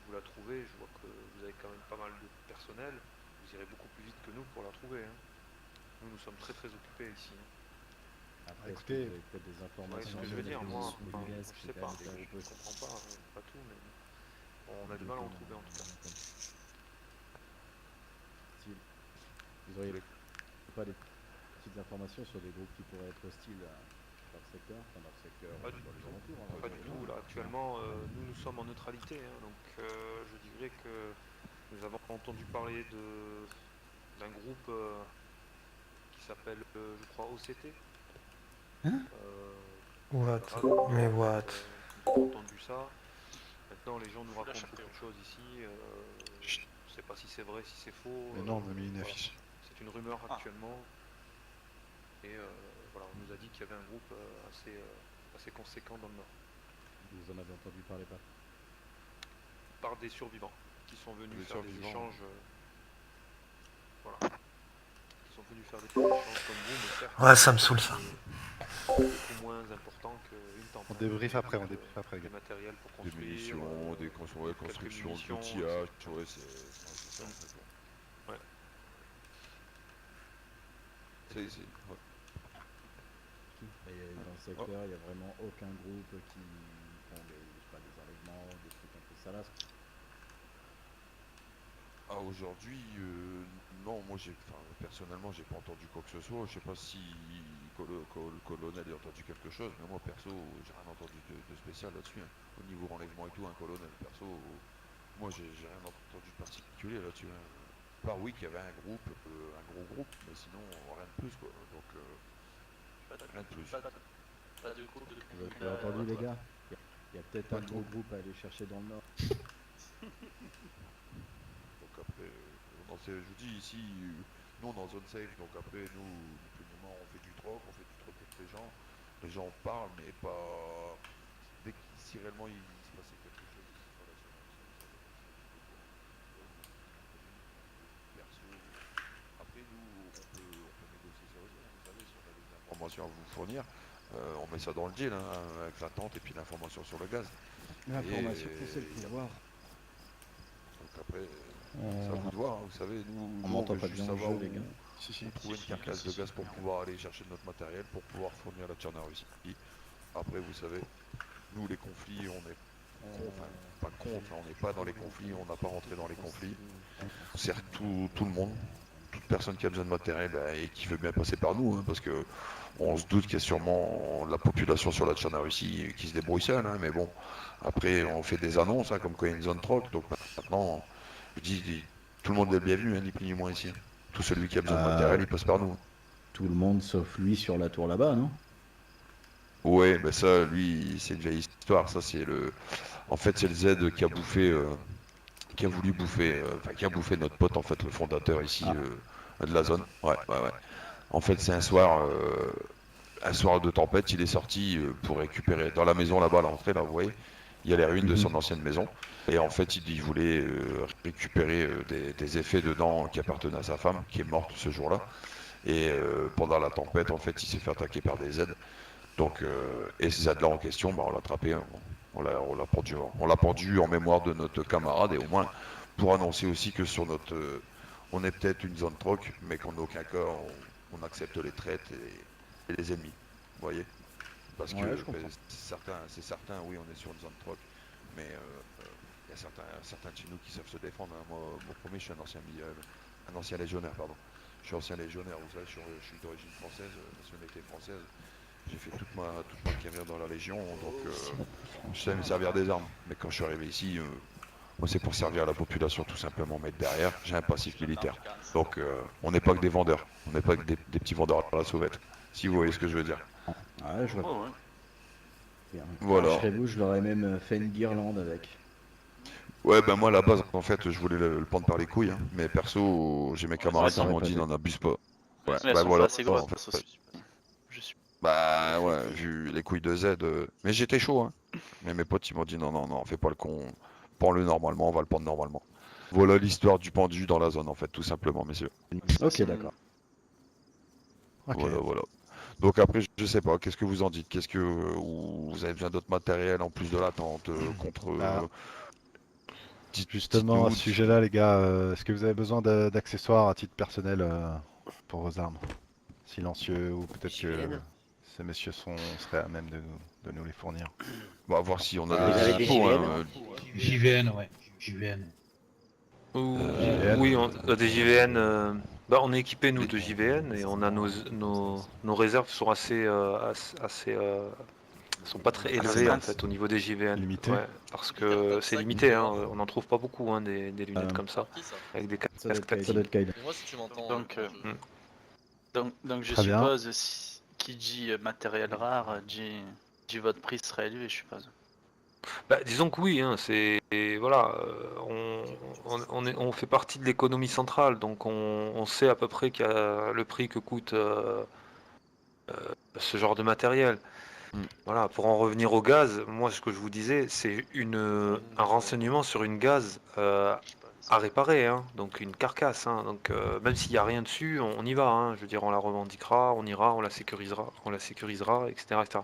vous la trouvez, je vois que vous avez quand même pas mal de personnel. Vous irez beaucoup plus vite que nous pour la trouver. Hein. Nous sommes très très occupés ici. Hein. Après, Écoutez, vous avez peut-être des Vous voyez informations. ce que je veux dire, moi, sur le gaz je qui sais est pas, assez je peu. comprends pas tout, mais on a du mal à en trouver en tout cas. Si vous auriez pas des petites informations sur des groupes qui pourraient être hostiles dans le secteur, enfin dans le secteur, Pas dans du les tout. alentours. Hein, Pas du tout, là actuellement nous sommes en neutralité, hein, donc je dirais que nous avons entendu parler d'un groupe s'appelle, je crois, OCT. Hein What? Rado, Mais what? j'ai entendu ça. Maintenant, les gens nous racontent beaucoup de choses ici. Je sais pas si c'est vrai, si c'est faux. Mais non, on a mis une voilà. affiche. C'est une rumeur actuellement. Et voilà, on nous a dit qu'il y avait un groupe assez conséquent dans le nord. Vous en avez entendu parler pas? Par des survivants qui sont venus Des faire des survivants. échanges. Voilà. Qui sont venus faire des petits échanges comme vous, mais certes. Ouais, ça me saoule ça. Beaucoup moins important qu'une tempête. On débrief après, on débrief après. Des gars. matériels pour Des construire. munitions, des quelques constructions, munitions, d'outillage, c'est- ouais, c'est ça. en fait, ouais. Ouais. Ouais. Et dans le secteur, il n'y a vraiment aucun groupe qui font des, je sais pas, des enlèvements, des trucs un peu salaces. Ah, aujourd'hui, non, moi personnellement, j'ai pas entendu quoi que ce soit. Je sais pas si le colonel a entendu quelque chose, mais moi perso, j'ai rien entendu de spécial là-dessus. Hein. Au niveau enlèvement et tout, un colonel, perso, moi j'ai rien entendu de particulier là-dessus. Hein. Par oui qu'il y avait un groupe, un gros groupe, mais sinon rien de plus quoi. Donc rien de plus. Pas de groupe de Vous avez entendu les gars? Il y a peut-être un gros groupe à aller chercher dans le nord. Donc après, je vous dis ici, nous on est en zone safe, donc après nous, depuis le moment on fait du troc avec les gens parlent, mais pas dès que si réellement il se passait quelque chose ici sur la zone, perso. Après nous, on peut négocier sur les zones, vous savez, si on a des informations à vous fournir, on met ça dans le deal, hein, avec l'attente et puis l'information sur le gaz. L'information, Et- c'est le pouvoir. Donc après, c'est à vous de voir, hein, vous savez, nous On on m'entend veut pas juste bien au savoir jeu, les gars. Si, si. où trouver une carcasse de gaz pour pouvoir aller chercher notre matériel, pour pouvoir fournir la Tchana Russie. Après, vous savez, nous les conflits, on est pas contre, hein, on n'est pas dans les conflits, on n'a pas rentré dans les conflits. On sert tout le monde, toute personne qui a besoin de matériel et qui veut bien passer par nous, hein, parce que on se doute qu'il y a sûrement la population sur la Tchana Russie qui se débrouille seule, hein, mais bon, après on fait des annonces, hein, comme quoi il y a une zone troc, donc maintenant, je dis tout le monde est le bienvenu, hein, ni plus ni moins ici. Tout celui qui a besoin de matériel, il passe par nous. Tout le monde sauf lui sur la tour là-bas, non? Ouais, ben ça, lui, c'est une vieille histoire. Ça, c'est le. En fait, c'est le Z qui a bouffé, qui a voulu bouffer, enfin, qui a bouffé notre pote, en fait, le fondateur ici de la zone. Ouais. En fait, c'est un soir de tempête, il est sorti pour récupérer dans la maison là-bas à l'entrée, là, vous voyez, il y a les ruines de son ancienne maison. Et en fait, il voulait récupérer des effets dedans qui appartenaient à sa femme, qui est morte ce jour-là. Et pendant la tempête, en fait, il s'est fait attaquer par des Z. Donc, et ces Z-là en question, bah, on l'a attrapé, hein. On l'a pendu en mémoire de notre camarade, et au moins pour annoncer aussi que sur notre, on est peut-être une zone troc, mais qu'en aucun cas on accepte les traites et les ennemis. Vous voyez? Parce que je comprends. c'est certain, oui, on est sur une zone troc, mais il y a certains de chez nous qui savent se défendre. Hein. Moi, mon premier, je suis un ancien légionnaire, pardon. Je suis ancien légionnaire, vous savez, je suis d'origine française, nationalité française. J'ai fait toute ma carrière dans la Légion, donc je sais me servir des armes. Mais quand je suis arrivé ici, moi c'est pour servir à la population tout simplement. Mais derrière, j'ai un passif militaire. Donc on n'est pas que des vendeurs, on n'est pas que des petits vendeurs à la sauvette. Si vous voyez ce que je veux dire. Ouais, je vois. Bien. Voilà. Je serais vous, je leur ai même fait une guirlande avec. Ouais, ben moi à la base, en fait, je voulais le prendre par les couilles. Hein. Mais perso, j'ai mes camarades qui m'ont dit n'en abuse pas. Ouais, bah voilà. En fait, bah ouais, vu les couilles de Z, mais j'étais chaud, hein. Mais mes potes ils m'ont dit non, fais pas le con, prends-le normalement, on va le prendre normalement. Voilà l'histoire du pendu dans la zone en fait, tout simplement, messieurs. Ok, d'accord. Ok. Voilà. Donc après, je sais pas, qu'est-ce que vous en dites? Qu'est-ce que vous avez besoin d'autre matériel en plus de l'attente contre Justement, à ce sujet-là, les gars, est-ce que vous avez besoin d'accessoires à titre personnel pour vos armes? Silencieux, ou peut-être que JVN. ces messieurs seraient à même de nous les fournir. On va voir si on Vous a avez des infos, JVN? hein, JVN, ouais. JVN. JVN. Oui, on a des JVN. On est équipé nous de JVN et on a nos réserves sont sont pas très élevées en fait au niveau des JVN. Limité. Ouais, parce que c'est limité, hein, on n'en trouve pas beaucoup hein, des lunettes comme ça, avec des Ça doit être casques Kaiden. tactiles. Moi, si tu m'entends. Donc, Donc je Très bien. suppose, qui dit matériel rare, dit votre prix serait élevé, je suppose. Bah, disons que oui, hein, c'est voilà, on fait partie de l'économie centrale, donc on sait à peu près le prix que coûte ce genre de matériel. Voilà, pour en revenir au gaz, moi ce que je vous disais, c'est un renseignement sur une gaz à réparer, hein, donc une carcasse, hein, donc même s'il n'y a rien dessus, on y va, hein, je veux dire, on la revendiquera, on ira, on la sécurisera, etc., etc.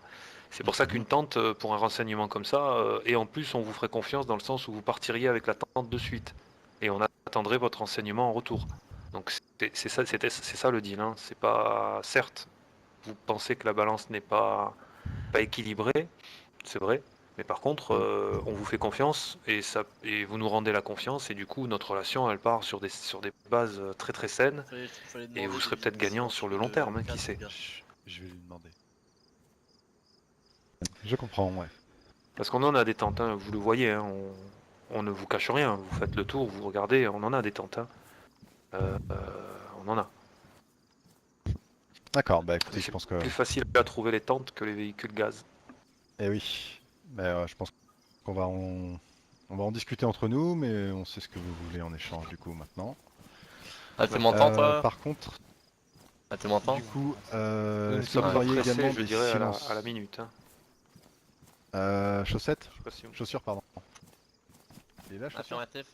C'est pour ça qu'une tente, pour un renseignement comme ça, et en plus on vous ferait confiance dans le sens où vous partiriez avec la tente de suite, et on attendrait votre renseignement en retour. Donc c'est ça le deal, hein. C'est pas, certes, vous pensez que la balance n'est pas équilibrée, c'est vrai, mais par contre, on vous fait confiance et vous nous rendez la confiance et du coup notre relation elle part sur des bases très très saines et vous serez peut-être gagnant sur le long terme, hein, qui sait. Je vais lui demander. Je comprends, ouais. Parce qu'on en a des tentes, hein, vous le voyez, hein, on ne vous cache rien, vous faites le tour, vous regardez, on en a des tentes, hein. On en a. D'accord, bah écoutez, je pense que... Plus facile à trouver les tentes que les véhicules gaz. Eh oui, mais je pense qu'on va on va en discuter entre nous, mais on sait ce que vous voulez en échange du coup maintenant. Ah, tu m'entends toi Par contre, Ah, tu m'entends du coup, Nous ne est-ce que sommes vous pas auriez pressés, également je des dirais, silences à la minute, hein. Chaussettes Je sais pas si on- Chaussures, pardon. Il est là, chaussures Affirmatif.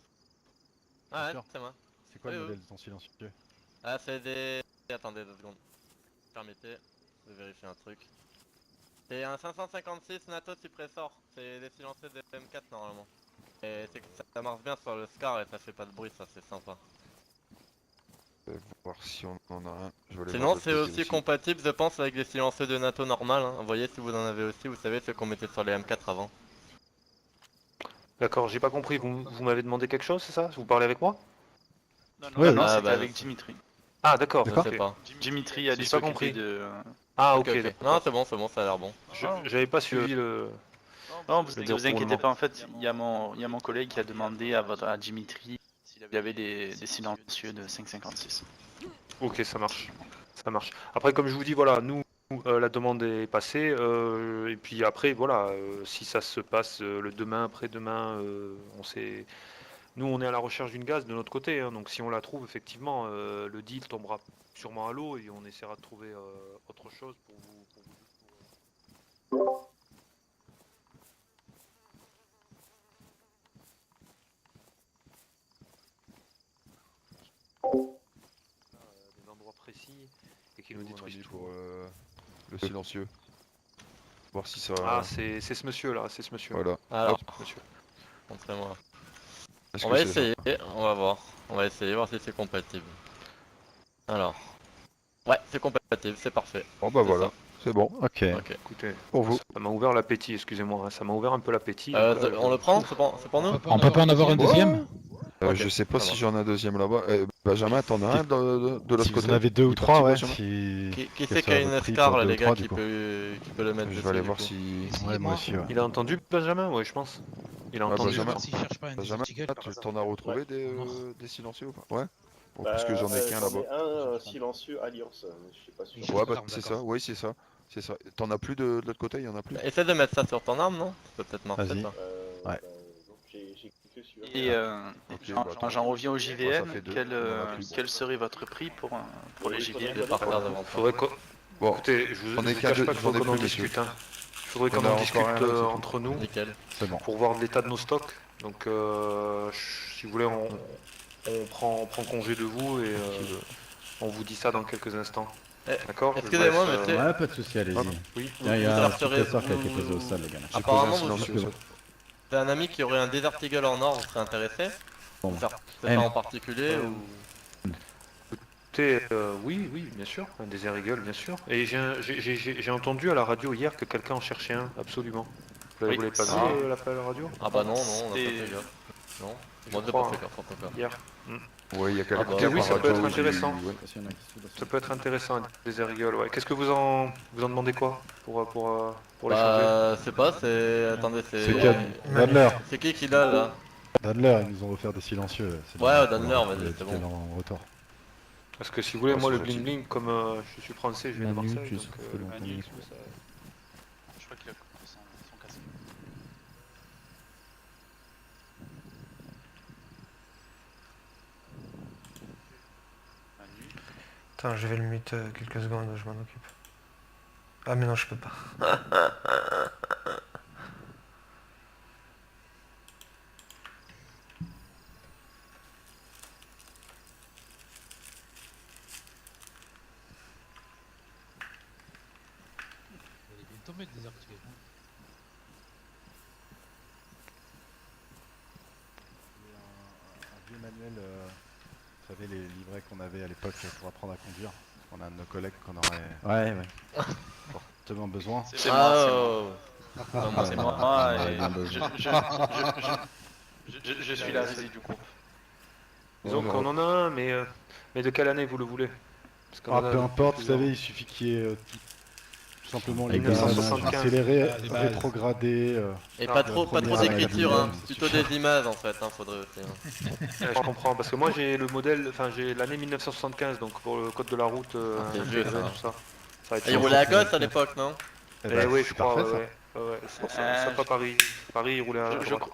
Ah ouais, Sûr. c'est moi. C'est quoi Oui, le oui. modèle de ton silencieux? Ah, c'est des... Attendez 2 secondes. Permettez de vérifier un truc. C'est un 556 NATO suppressor. C'est des silencieux de M4 normalement. Et c'est que ça marche bien sur le Scar et ça fait pas de bruit, ça c'est sympa. Voir si on en a un. Je vais aller Sinon voir de c'est l'autre côté aussi compatible je pense avec les silencieux de NATO normal, hein. Vous voyez si vous en avez aussi, vous savez ceux qu'on mettait sur les M4 avant. D'accord, j'ai pas compris, vous m'avez demandé quelque chose, c'est ça? Vous parlez avec moi? Non, Ouais, non, oui. c'était bah, avec Dimitri. Ah d'accord, Je D'accord. sais pas. Dimitri a J'ai dit pas s'occuper compris. de... Ah Ok, ok, ok. d'accord. Non c'est bon, ça a l'air bon. J'avais pas suivi le... Non, vous le vous inquiétez déroulement. pas, en fait, il y a mon collègue qui a demandé à Dimitri s'il y avait des silencieux de 556. Ok, ça marche. Ça marche. Après, comme je vous dis, voilà, nous, la demande est passée. Et puis après, voilà, si ça se passe le demain, après-demain, nous, on est à la recherche d'une gaz de notre côté. Hein, donc si on la trouve, effectivement, le deal tombera sûrement à l'eau et on essaiera de trouver autre chose pour vous. Des endroits précis et qui nous On a détruisent mis tout. pour le silencieux. Voir si ça. Ah, c'est ce monsieur là, c'est ce monsieur. Voilà. Alors, Ce monsieur. montrez-moi. Est-ce On que va c'est ça essayer, on va voir. On va essayer, voir si c'est compatible. Alors. Ouais, c'est compatible, c'est parfait. Oh bah C'est voilà, ça. c'est bon. Ok. Ok. Écoutez, Pour vous. ça m'a ouvert l'appétit, excusez-moi, hein, ça m'a ouvert un peu l'appétit. On le prend, c'est pour nous? On peut pas en avoir un deuxième? Ok, Je sais pas ça si va. j'en ai un deuxième là-bas. Benjamin, t'en as un de l'autre Si côté? vous en avez deux Il ou est trois, parti, ouais. Benjamin Si... Qui quel c'est qui a sera une votre prix Scar pour là deux les ou gars trois, qui du coup peut le mettre Je dessus vais aller du voir coup. si. Ouais, moi aussi, ouais. Il a entendu Benjamin? Oui, je pense. Il a Ouais, entendu. Benjamin. S'il cherche pas un Benjamin, Desert Eagle, par tu hasard. t'en as retrouvé des silencieux ou pas? Ouais. Bon, parce que j'en ai qu'un J'en là-bas. ai un silencieux Alliance, mais je sais pas si. Il cherche Ouais, pas bah d'armes, c'est ça, d'accord. oui, c'est ça. C'est ça. T'en as plus de l'autre côté, il y en a plus? Essaie de mettre ça sur ton arme, non? Ça peut peut-être marcher Vas-y. ça. Ouais. Donc j'ai que celui-là. Et Ok, bah, attends. j'en reviens au ça JVN, fait deux, quel, on en a plus. quel serait votre prix pour les Oui, JVN Je vais partir devant toi. Faudrait qu'on... Bon, Écoutez, je j'en vous ai je qu'un cache de- pas qu'il j'en faut ai qu'on en plus, monsieur. discute. Hein. Il faudrait qu'on Il y en a en encore discute un, là, c'est tout. entre nous Nickel. C'est bon. pour voir l'état de nos stocks. Donc, si vous voulez, on prend congé de vous et on vous dit ça dans quelques instants. Eh, D'accord? excusez-moi, Je vous laisse, monsieur. Ouais, pas de soucis, allez-y. Oui. Tiens, il y a Vous un petit sortirez- trésor qui a été vous- posé au sol, les gars. J'ai Apparemment, posé un vous silencieux. c'est un ami qui aurait un Desert Eagle en or, vous serez intéressé? Bon. C'est ça en particulier ou... Écoutez, oui, bien sûr, un Desert Eagle, bien sûr. Et j'ai entendu à la radio hier que quelqu'un en cherchait un, absolument. Vous Oui. l'avez pas vu, Ah. l'appel à la radio? Ah bah non, on a pas C'était- fait gaffe. Non, Je moi j'ai crois, pas fait hein. gaffe en tout cas. Hier. Ouais, il y a quelqu'un Ah bah, qui a oui, par ça peut radio être intéressant. dit, ouais. Ça peut être intéressant, un Desert Eagle, ouais. Qu'est-ce que vous en demandez quoi pour l'échanger? Bah, c'est pas, c'est... Attendez, c'est... C'est quel Danler. C'est qui l'a là? Danler, ils nous ont offert des silencieux. C'est Ouais, bon. Danler, vas-y, Le c'est ticket bon. en retour. Parce que si vous voulez, Ah, moi c'est le gentil. bling bling, comme je suis français, je viens de Manu, Marseille, tu donc souffles le dans ton bling bling, micro. ça- Je crois qu'il a coupé son casque. Manu. Attends, je vais le mute quelques secondes, je m'en occupe. Ah mais non, je peux pas. Il est bien tombé le désactivé. Il y a un vieux manuel, vous savez, les livrets qu'on avait à l'époque pour apprendre à conduire. On a un de nos collègues qu'on aurait fortement besoin. C'est moi, c'est moi. Oh. Non, moi, C'est c'est moi, moi. et bien besoin. je suis la Zizi du groupe. Disons qu'on en a un, mais de quelle année vous le voulez? Parce qu'on Ah, en a peu importe, vous plusieurs. savez, il suffit qu'il y ait tout simplement les Avec bases, 1975. accéléré, Les bases. rétrogradé. Et Ah, pas la trop première d'écriture, hein. c'est Plutôt suffisant. des images en fait, hein, faudrait aussi. Hein. Je comprends, parce que moi j'ai le modèle, enfin j'ai l'année 1975, donc pour le code de la route, C'est vieux, intégré, ça. tout ça. Ça va être Et il simple. roulait à gauche à l'époque, non? Eh Eh ben, oui, c'est je crois, parfait, ça. ouais, c'est pour ça, sauf à Paris. Paris, il roulait à droite.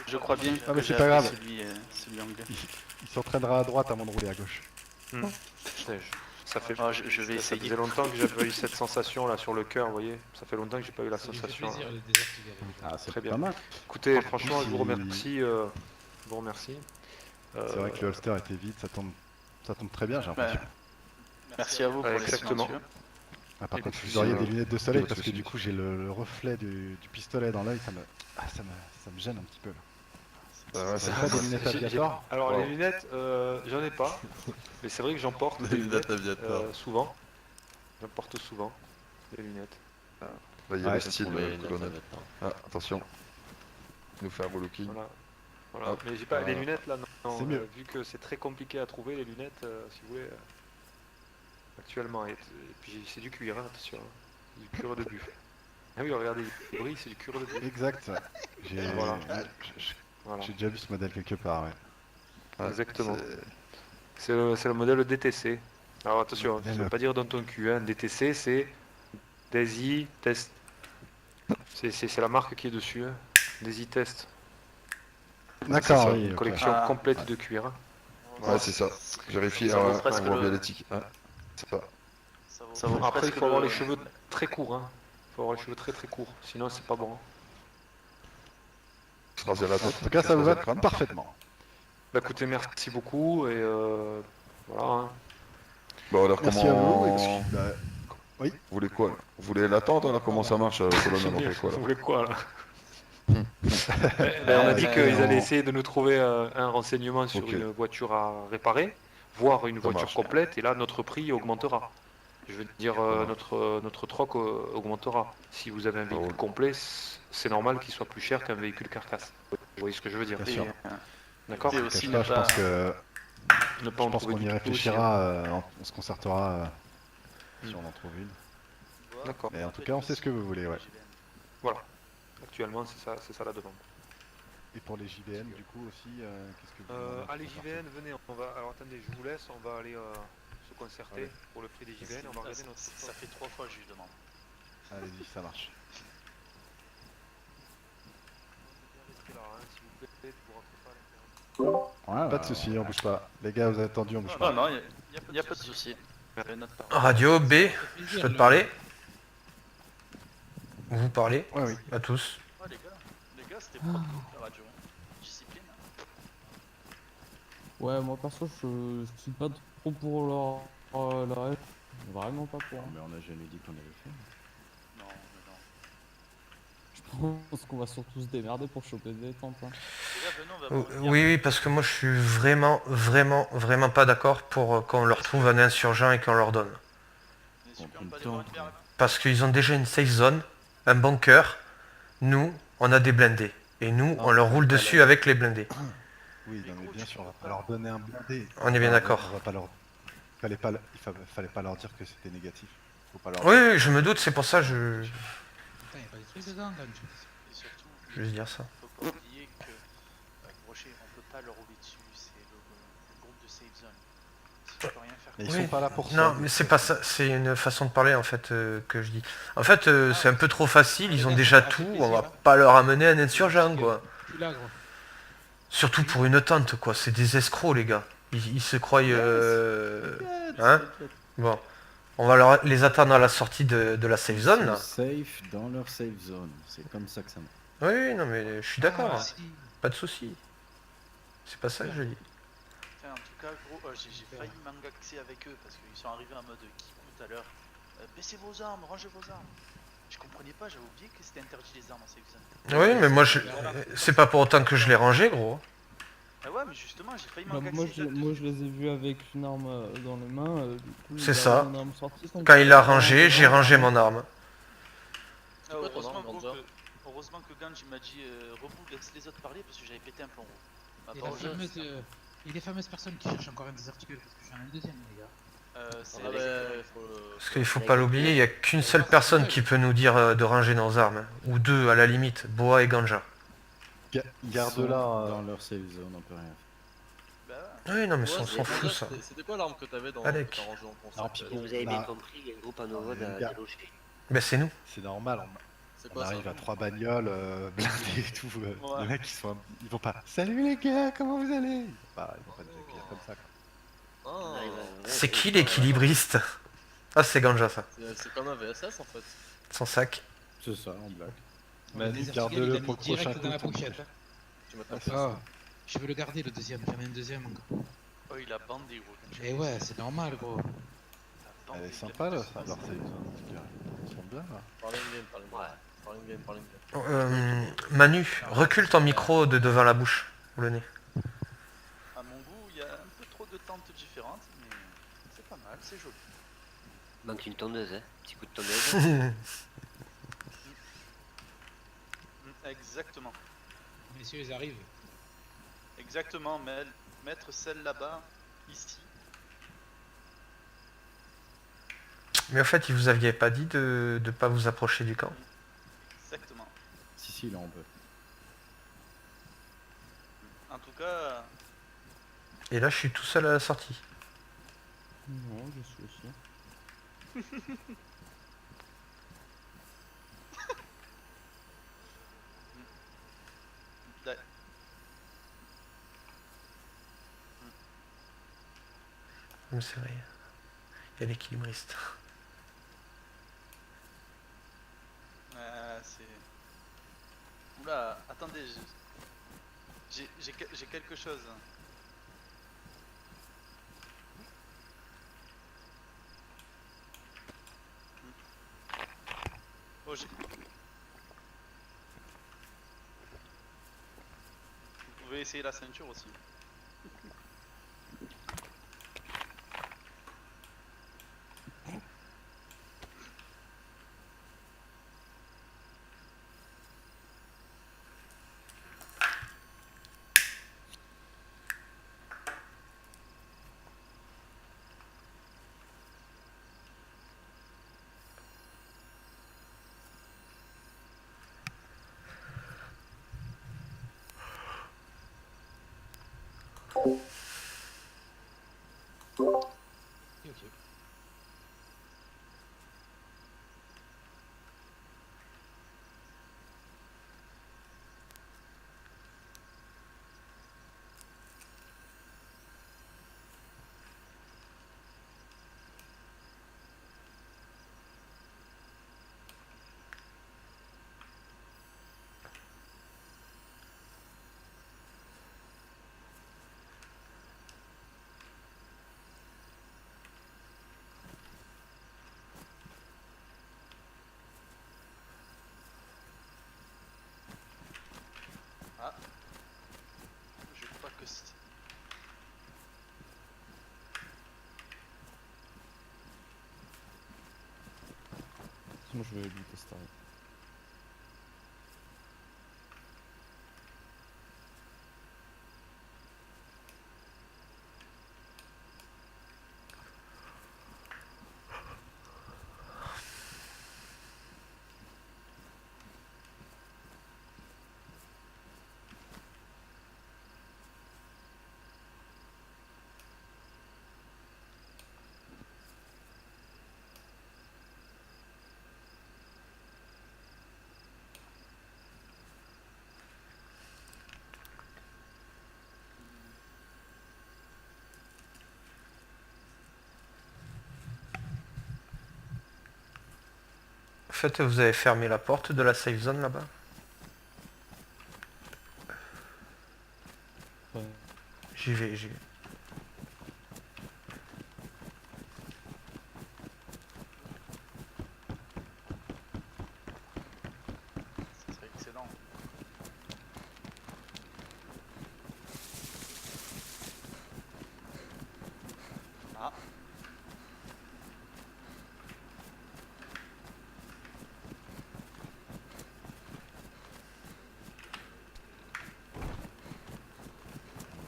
Je crois bien Ah, mais que c'est j'ai pas appris grave. celui anglais. Il s'entraînera à droite avant de rouler à gauche. Ça fait, Ah, je vais ça essayer. faisait longtemps que j'avais eu cette sensation là sur le cœur, vous voyez. Ça fait longtemps que j'ai pas eu la Ça lui fait sensation. plaisir là. le désactiver. Ah, c'est Très bien. pas mal. Écoutez, franchement, je vous si- remercie. Je vous remercie. C'est vrai que le holster était vide, ça tombe très bien, j'ai l'impression. Merci à vous pour les Exactement. silencieux. Ah, par Et contre, puis, vous auriez c'est, des lunettes de soleil pas de parce que soucis. du coup j'ai le reflet du pistolet dans l'œil, ça me gêne un petit peu. Là. Ah ouais, Vous avez pas des lunettes aviator? Alors Wow. les lunettes, j'en ai pas, mais c'est vrai que j'en porte des lunettes souvent. J'en porte souvent des lunettes. Là, il y a Ouais, le ça style Oui, colonel. Ah, attention. Nous faire relooking. Voilà. Hop. Mais j'ai pas les Voilà. lunettes là, non. C'est mieux. Vu que c'est très compliqué à trouver les lunettes, si vous voulez, actuellement. Et puis c'est du cuir, hein, attention. Hein. Du cuir de buffle. Ah oui, regardez, il brille, c'est du cuir de buffle. Exact. J'ai Voilà. j'ai- Voilà. j'ai déjà vu ce modèle quelque part, ouais. Ouais, Exactement. c'est- C'est le modèle DTC. Alors attention, ça Modèle- veut pas dire dans ton cul, hein. DTC c'est Daisy Test. C'est la marque qui est dessus, hein. Daisy Test. D'accord, ça, oui. Une ok. collection Ah. complète de cuir. Hein. Ouais, c'est ça. Vérifie, Ça vaut on presque voit le- bien les tickets. Ouais, c'est ça. Ça vaut Après, il presque faut avoir le- les cheveux très courts. Hein. Il faut avoir les cheveux très très courts, sinon c'est pas bon. Hein. Se raser la tête. En tout cas, ça vous va Se raser le crâne. parfaitement. Bah écoutez, merci beaucoup et voilà. Hein. Bon, alors Merci à vous. comment. et puis, bah, Vous voulez quoi là Vous voulez l'attendre alors comment ça marche, colonel? On fait quoi là Vous voulez quoi là On a dit qu'ils allaient essayer de nous trouver un renseignement sur Ok. une voiture à réparer, voire une Ça voiture marche. complète, et là notre prix augmentera. Je veux dire, notre troc augmentera. Si vous avez un véhicule roule. complet, c'est normal qu'il soit plus cher qu'un véhicule carcasse. Vous voyez ce que je veux dire? Bien sûr. D'accord? Et je aussi cache ne pas, je pense pas- que Ne pas en je pense trouver qu'on du y tout réfléchira, on se concertera si Mm. on en trouve une. aussi, hein. D'accord. Mais en tout cas, on sait ce que vous voulez, ouais. Voilà. Actuellement, c'est ça la demande. Et pour les JVN, du coup aussi, qu'est-ce que vous demandez Allez pour JVN, venez, on va. Alors attendez, je vous laisse, on va aller se concerter Allez. pour le prix des JVN, on va regarder notre. Ça fait 3 fois que je lui demande. faire Allez-y, ça marche. Restez là, hein, s'il vous plaît, vous rentrez pas à l'intérieur. Ouais, Pas de soucis, on bouge pas. Les gars, vous avez attendu, on bouge Non, pas. non, il n'y a pas de souci. Notre part. Radio B, Ça fait je plaisir, peux te le- parler? Vous parlez? Ouais, oui. À tous. Ouais, les gars, c'était propre la radio. Discipline. Ouais, moi perso, je suis pas trop pour leur rêve. Vraiment pas pour. Mais on n'a jamais dit qu'on avait fait. Non, mais non. Je pense qu'on va surtout se démerder pour choper des tentes. Hein. Les gars, venez, on va Oui, oui, parce que moi je suis vraiment pas d'accord pour qu'on leur trouve un insurgent et qu'on leur donne. Parce qu'ils ont déjà une safe zone, un bunker. Nous, on a des blindés. Et nous, on leur roule dessus avec les blindés. Oui, non, mais bien sûr, on va pas leur donner un blindé. On est bien d'accord. On va pas leur... fallait pas leur dire que c'était négatif. Faut pas leur Oui, oui, je me doute, c'est pour ça que je... Putain, y a pas des trucs dedans, quand même. Et surtout, Je vais dire ça. faut pas oublier que Rocher, on peut pas leur rouler dessus, c'est le groupe de safe zone. Si je peux rien faire Mais ils Oui. sont pas là pour ça. Non, donc, mais c'est pas ça, c'est une façon de parler en fait que je dis. En fait, c'est un peu trop facile, ils ont déjà tout, on va pas leur amener un insurgent quoi. Tu l'as, gros. Surtout pour une tente quoi, c'est des escrocs les gars. Ils se croient... Hein. Bon, on va les attendre à la sortie de la safe Ils zone sont là. safe dans leur safe zone. C'est comme ça que ça marche. Oui, non mais je suis d'accord, Ah, hein. si. Pas de souci. C'est pas ça que je dis. Enfin, en tout cas, gros, j'ai failli m'engaxer avec eux parce qu'ils sont arrivés en mode kikou tout à l'heure. Baissez vos armes, rangez vos armes. Je comprenais pas, j'avais oublié que c'était interdit les armes en safe zone. Oui, mais moi c'est pas pour autant que je l'ai rangé gros. Ah ouais, mais justement, j'ai failli Bah, m'engaxer. moi je les ai vus avec une arme dans les mains, du coup, C'est il a ça. une arme sortie, donc Quand il l'a rangé, j'ai rangé mon arme. Ah, heureusement que Ganj il m'a dit Rebou, laisse les autres parler parce que j'avais pété un plomb rouge. Et les fameuses personnes qui cherchent encore un désarticulé, parce que j'en ai un deuxième, les gars. Parce qu'il faut pas l'oublier, il n'y a qu'une seule personne qui peut nous dire de ranger nos armes. Ou deux à la limite, Boa et Ganja. Garde-la. Dans leur safe zone, on peut rien faire. Oui, non mais on s'en fout ça. C'était quoi l'arme que t'avais dans Alec. que t'as rangé en Et concept vous avez bien compris, il y a un groupe en Novo gars. délogé. Ben c'est nous. C'est normal. C'est On quoi ça? arrive à 3 bagnoles, blindées et tout. Les mecs ils vont pas. Salut les gars, comment vous allez? Ils vont pas nous accueillir comme ça. Quoi. Ah, C'est qui l'équilibriste? Ah c'est Ganja ça. c'est comme un VSS en fait. Son sac. C'est ça, en blague. Manu, Les garde-le articles, pour le il a mis prochain direct dans la coup. pochette. Tu m'as Ah, tapé. Ah, je veux le garder le deuxième, j'en ai un deuxième encore. Oh, il a bandé gros. Et ouais, c'est normal gros. Elle est sympa là, ça, leur safe zone. Ils sont bien là. Parlez une game, parlez une game. Manu, recule ton micro de devant la bouche ou le nez. À mon goût, il y a un peu trop de tentes différentes, mais c'est pas mal, c'est joli. Manque une tondeuse, hein. Petit coup de tondeuse. Exactement. Messieurs, ils arrivent. Exactement, mettre celle là-bas, ici. Mais en fait, vous aviez pas dit de pas vous approcher du camp. Exactement. Si, là on peut. En tout cas, Et là, je suis tout seul à la sortie. Non, je suis aussi. Mais c'est vrai. Il y a l'équilibriste. c'est... Oula, attendez, j'ai quelque chose. Oh, j'ai... Vous pouvez essayer la ceinture aussi. Ok. Ah, je crois que c'est... Sinon je vais lui tester. fait, vous avez fermé la porte de la safe zone là-bas? Ouais. J'y vais, j'y vais. Ce serait excellent. Ah.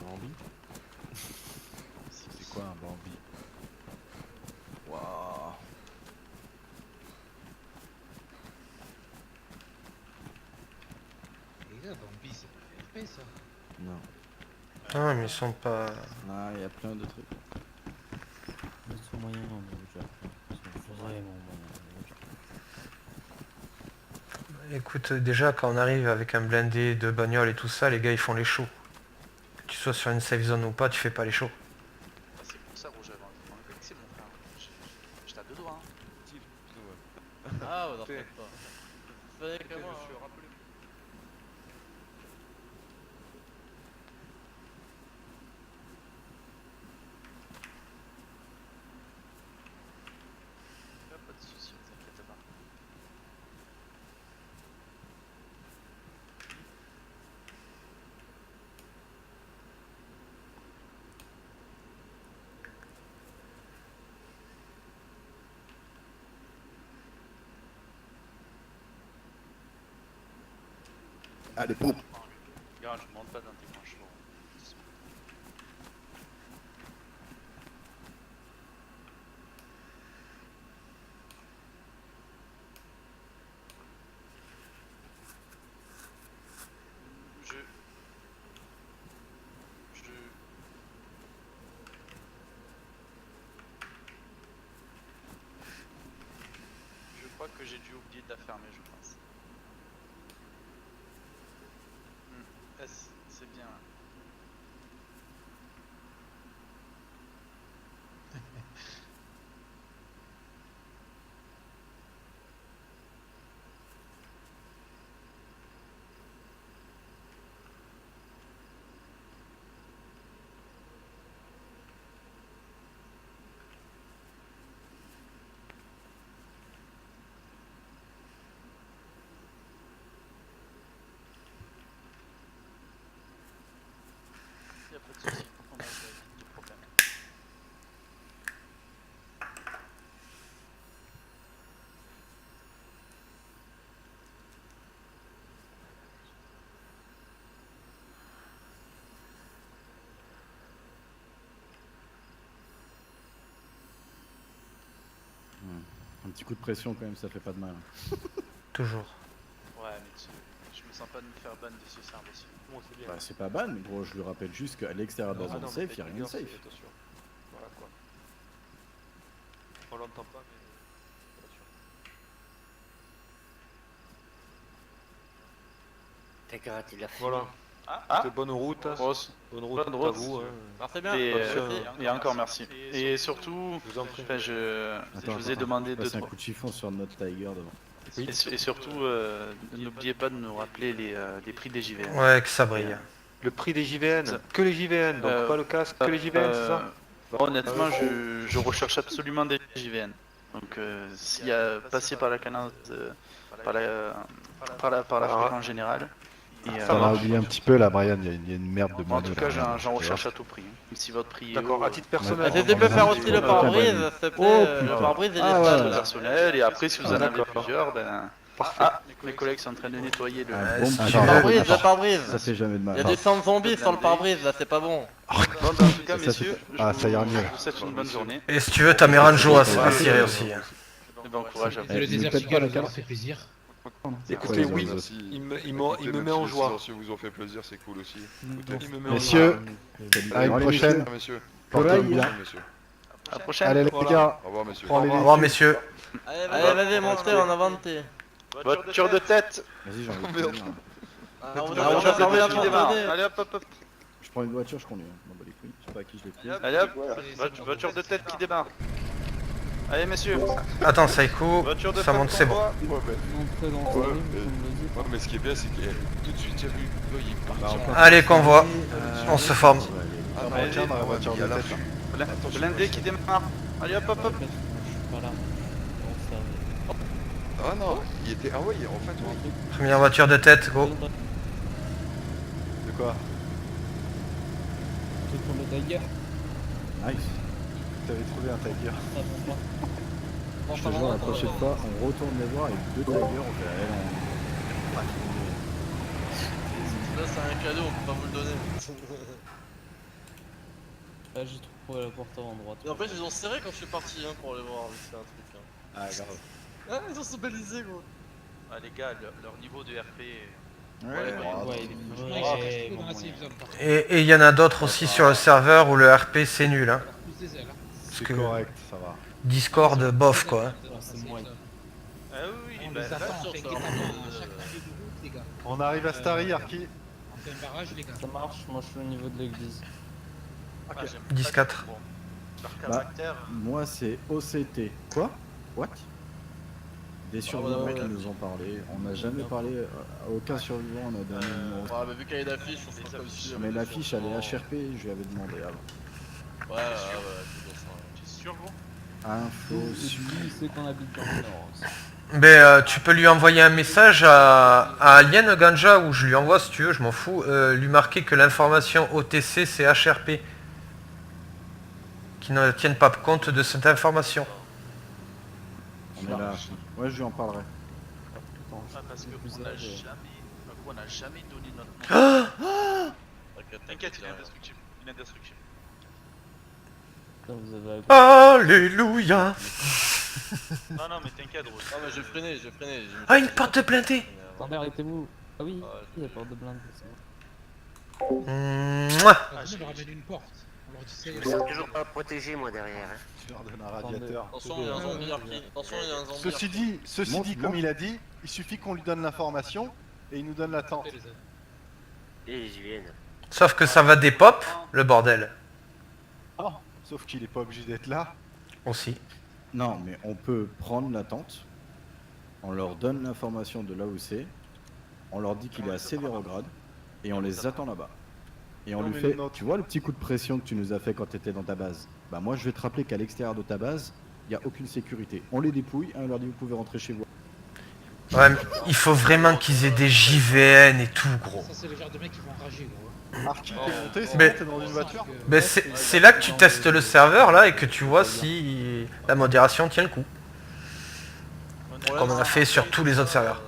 Bambi. C'est quoi un Bambi? Waouh. Les gars, Bambi, c'est pas FP ça. Non. Ah, mais ils sont pas... Ah, il y a plein de trucs. Ils sont moyens, déjà. Ils sont vraiment moyens. Écoute, déjà, quand on arrive avec un blindé de bagnole et tout ça, les gars, ils font les shows. Que tu sois sur une safe zone ou pas, tu fais pas les shows. Bah, c'est pour ça, Rouge, avant de prendre c'est mon frère. J'étais à deux doigts. Hein. Ah, vous en faites pas. Vous savez que moi. Monsieur, rappelez-vous. Y'a pas de soucis, ne t'inquiète pas. Allez, boum. Gars, je monte pas dans tes franchement. Je crois que j'ai dû oublier de la fermer, je pense. C'est bien. Y a pas de soucis, on a des problèmes. Un petit coup de pression quand même, ça fait pas de mal. Toujours. Ouais, mais je me sens pas de me faire ban de ce serve aussi. Bon, c'est bien. Bah, c'est pas ban, mais gros, je lui rappelle juste qu'à l'extérieur de la zone non, safe, mais y'a rien de safe. attention. Voilà quoi. On l'entend pas, mais attention. T'inquiète, il a fait. Voilà. Ah, Bonne route. Rose. Bonne route Bonne à route. vous. Hein. Merci bien. Et encore merci. Et surtout, Je vous en prie. enfin, je vous ai Attends, demandé de passe un coup de chiffon sur notre Tiger devant. Et surtout, n'oubliez pas de nous rappeler les prix des JVN. Ouais, que ça brille. Le prix des JVN, que les JVN, donc pas le casque, que les JVN, c'est ça? Honnêtement, je recherche absolument des JVN. Donc, s'il y a passé par la canance, par la fréquence générale. Et, On a oublié un petit peu là, Brian, il y a une merde de en mode. tout cas, j'en recherche à tout prix. Même si votre prix est D'accord, haut, à titre personnel. Si tu peux faire aussi le pare-brise, s'il te plaît. Le putain. pare-brise et les Ah, salles. personnel, et après, si vous en avez d'accord. plusieurs, ben. Ah, mes collègues sont en train de nettoyer le. Ah, bon, Le pare-brise, le pare-brise. Ça fait jamais de Il y mal. a du sang de zombie sur le pare-brise, là, c'est pas bon. Bon, ben, en tout cas, Ça, messieurs, Ah, ça ira mieux. je vous souhaite une bonne journée. Et si tu veux, ta Méranjo à cirer aussi. Et bon courage à vous. Le désert Eagle, ça leur fait plaisir. Écoutez, Ouais, oui, ils ont aussi. il me met en joie. Si vous ont fait plaisir, c'est cool aussi. Il me met en Messieurs, joie. à une prochaine. Messieurs. Portez-vous Au bien. revoir, messieurs. À la prochaine. Allez les gars, Au revoir, messieurs. prends les Au revoir, véhicules. messieurs. Allez, vas-y, montez, on a vanté. Voiture de tête. Vas-y, j'ai envie de Merde. conduire. On vous Voiture a fermé la qui porte. démarre. venez. Allez hop hop hop. Je prends une voiture, je conduis. Bon, bah les couilles, je sais pas à qui je l'ai pris. Allez hop. Voiture de tête qui démarre. Allez messieurs. Attends, Saiko, Voiture de ça monte, c'est bon. Entrez dans le ring, vous me le dites. Ouais, mais ce qui est bien, c'est qu'il y a tout de suite, j'ai vu, il est parti. Allez, convoi, on se forme. Ah, on mais tient dans la voiture il y a de la tête, flux. Blindé qui démarre. Allez hop hop hop. Je suis pas là. Non, ça Ah non, il était. Ah ouais, en fait, oui. Première voiture de tête, go. De quoi? Tout pour le Tiger. Nice. T'avais trouvé un Tiger. Ça va pas. Je te jure, la prochaine fois, on retourne les voir avec 2 Tigers, on fait Là, c'est un cadeau, on peut pas vous le donner. Ah, j'ai trouvé la porte avant droite. Et en fait, ils ont serré quand je suis parti hein, pour aller voir, c'est un truc. Hein. Ah, grave. Ah, ils ont se balisé, gros. Ah les gars, leur niveau de RP. Ouais, il est vraiment Dans la safe zone, par contre. Et il y en a d'autres aussi sur le serveur où le RP c'est nul. Hein. Plus des ailes, hein. C'est que- correct, ça va. Discord, bof quoi. hein. c'est moi. Ah oui, On bah, les là, attend, sur t'inquiète ça, pas, on- à chaque arrivée de route, les gars. On arrive à Starry, Arki. On fait un barrage, les gars. Ça marche, moi je suis au niveau de l'église. ah, j'aime 10-4. pas leur caractère. moi c'est OCT. Quoi? What? Des survivants ouais, qui ouais. nous ont parlé. On n'a jamais parlé, à aucun survivant on a donné le numéro. Ouais, mais vu qu'il y a une affiche, on fera comme si. Mais l'affiche elle est HRP, je lui avais demandé avant. Ouais, c'est pour ça. T'es sûr gros? Info Et puis il sait qu'on habite dans le nord aussi. Ben, tu peux lui envoyer un message à Alien Ganja ou je lui envoie si tu veux, je m'en fous. Lui marquer que l'information OTC c'est HRP. Qui ne tiennent pas compte de cette information. On est là. Ouais, je lui en parlerai. Attends, Ah, parce je que suis plus on a âgé. jamais. On a jamais donné notre nom. Ah T'inquiète, il est indestructible. Il est indestructible. Putain, vous avez Alléluia. Non, non, mais t'inquiète, gros. Non, mais j'ai freiné, j'ai freiné. Ah, une porte de blindé. Attendez, arrêtez-vous. Ah oui, Ouais, il y a porte de blinde, c'est bon. Mouah. Ah, on leur ramène une porte. On leur dit ça y Je est. me sens toujours pas protégé, moi, derrière. Hein. Tu leur donnes un radiateur. Attention, il y a un zombie Arki. Attention, il y a un zombie. Ceci Monte, dit, monte. comme il a dit, il suffit qu'on lui donne l'information et il nous donne la tente. Les ailes. Et ils viennent. Sauf que ça va des pop, le bordel. Sauf qu'il est pas obligé d'être là. Aussi. Non, mais on peut prendre la tente, on leur donne l'information de là où c'est, on leur dit qu'il est à Sévérograd, et on les attend là-bas. Et on Non, lui mais fait, notre- tu vois le petit coup de pression que tu nous as fait quand tu étais dans ta base? Bah moi je vais te rappeler qu'à l'extérieur de ta base, il n'y a aucune sécurité. On les dépouille et on leur dit vous pouvez rentrer chez vous. Ouais, mais il faut vraiment qu'ils aient des JVN et tout, gros. Ça, c'est le genre de mecs qui vont rager, gros. Arki, t'es monté, c'est Mais- bon, t'es dans une voiture. Mais c'est là que tu testes le serveur là et que tu vois si la modération tient le coup. Comme on a fait sur tous les autres serveurs.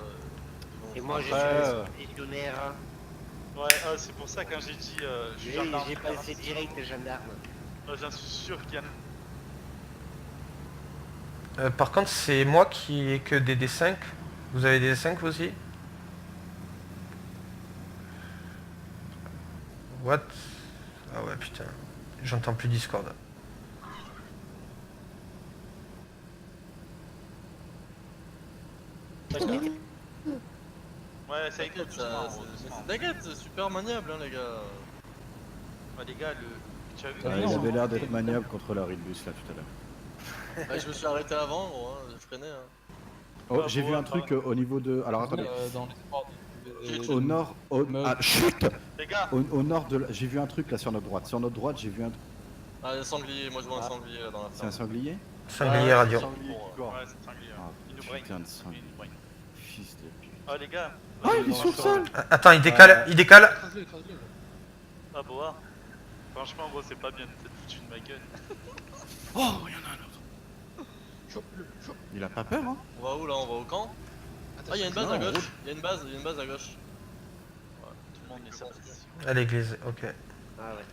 Et moi, j'ai Ouais, fait les tonnerres. Ouais, c'est pour ça quand j'ai dit. Je suis J'ai gendarme. passé direct gendarme. J'en suis sûr qu'il y en a. Par contre, c'est moi qui ai que des D5. Vous avez des D5 vous aussi? What? Ah ouais, putain. J'entends plus Discord. Ouais, ça écoute, T'inquiète, t'inquiète, c'est super maniable, hein, les gars. Ouais, les gars, tu as vu Ouais, il avait l'air d'être maniable contre la Rilbus là tout à l'heure. Ouais, je me suis arrêté avant, gros, hein, j'ai freiné. Hein. Oh, j'ai vu un truc au niveau de... Alors attendez. Dans les portes. Au nord... Ah, chut Les gars, au nord de... J'ai vu un truc là sur notre droite. Sur notre droite, j'ai vu un... Ah, il y a un sanglier, moi je vois un sanglier là dans la C'est un ferme. sanglier? Sanglier radio. Sanglier qui court. ouais, c'est sanglier. Ah, Il nous brain. putain de sanglier. Il nous brain. Fils de pute. Oh, les gars. Ah, il est sur le sol. Attends, il décale, il décale. Écrase-le, écrase-le. Ah, bon, hein. Franchement, gros, c'est pas bien de t'être foutu de ma gueule. Oh, il y en a un autre. Chope-le, chope. Il a pas peur, hein? On va où là? On va au camp? Ah, il y a une base non, à on gauche. roule. Il y a une base à gauche. Tout le monde est sa position. À l'église, ok. Ah ouais.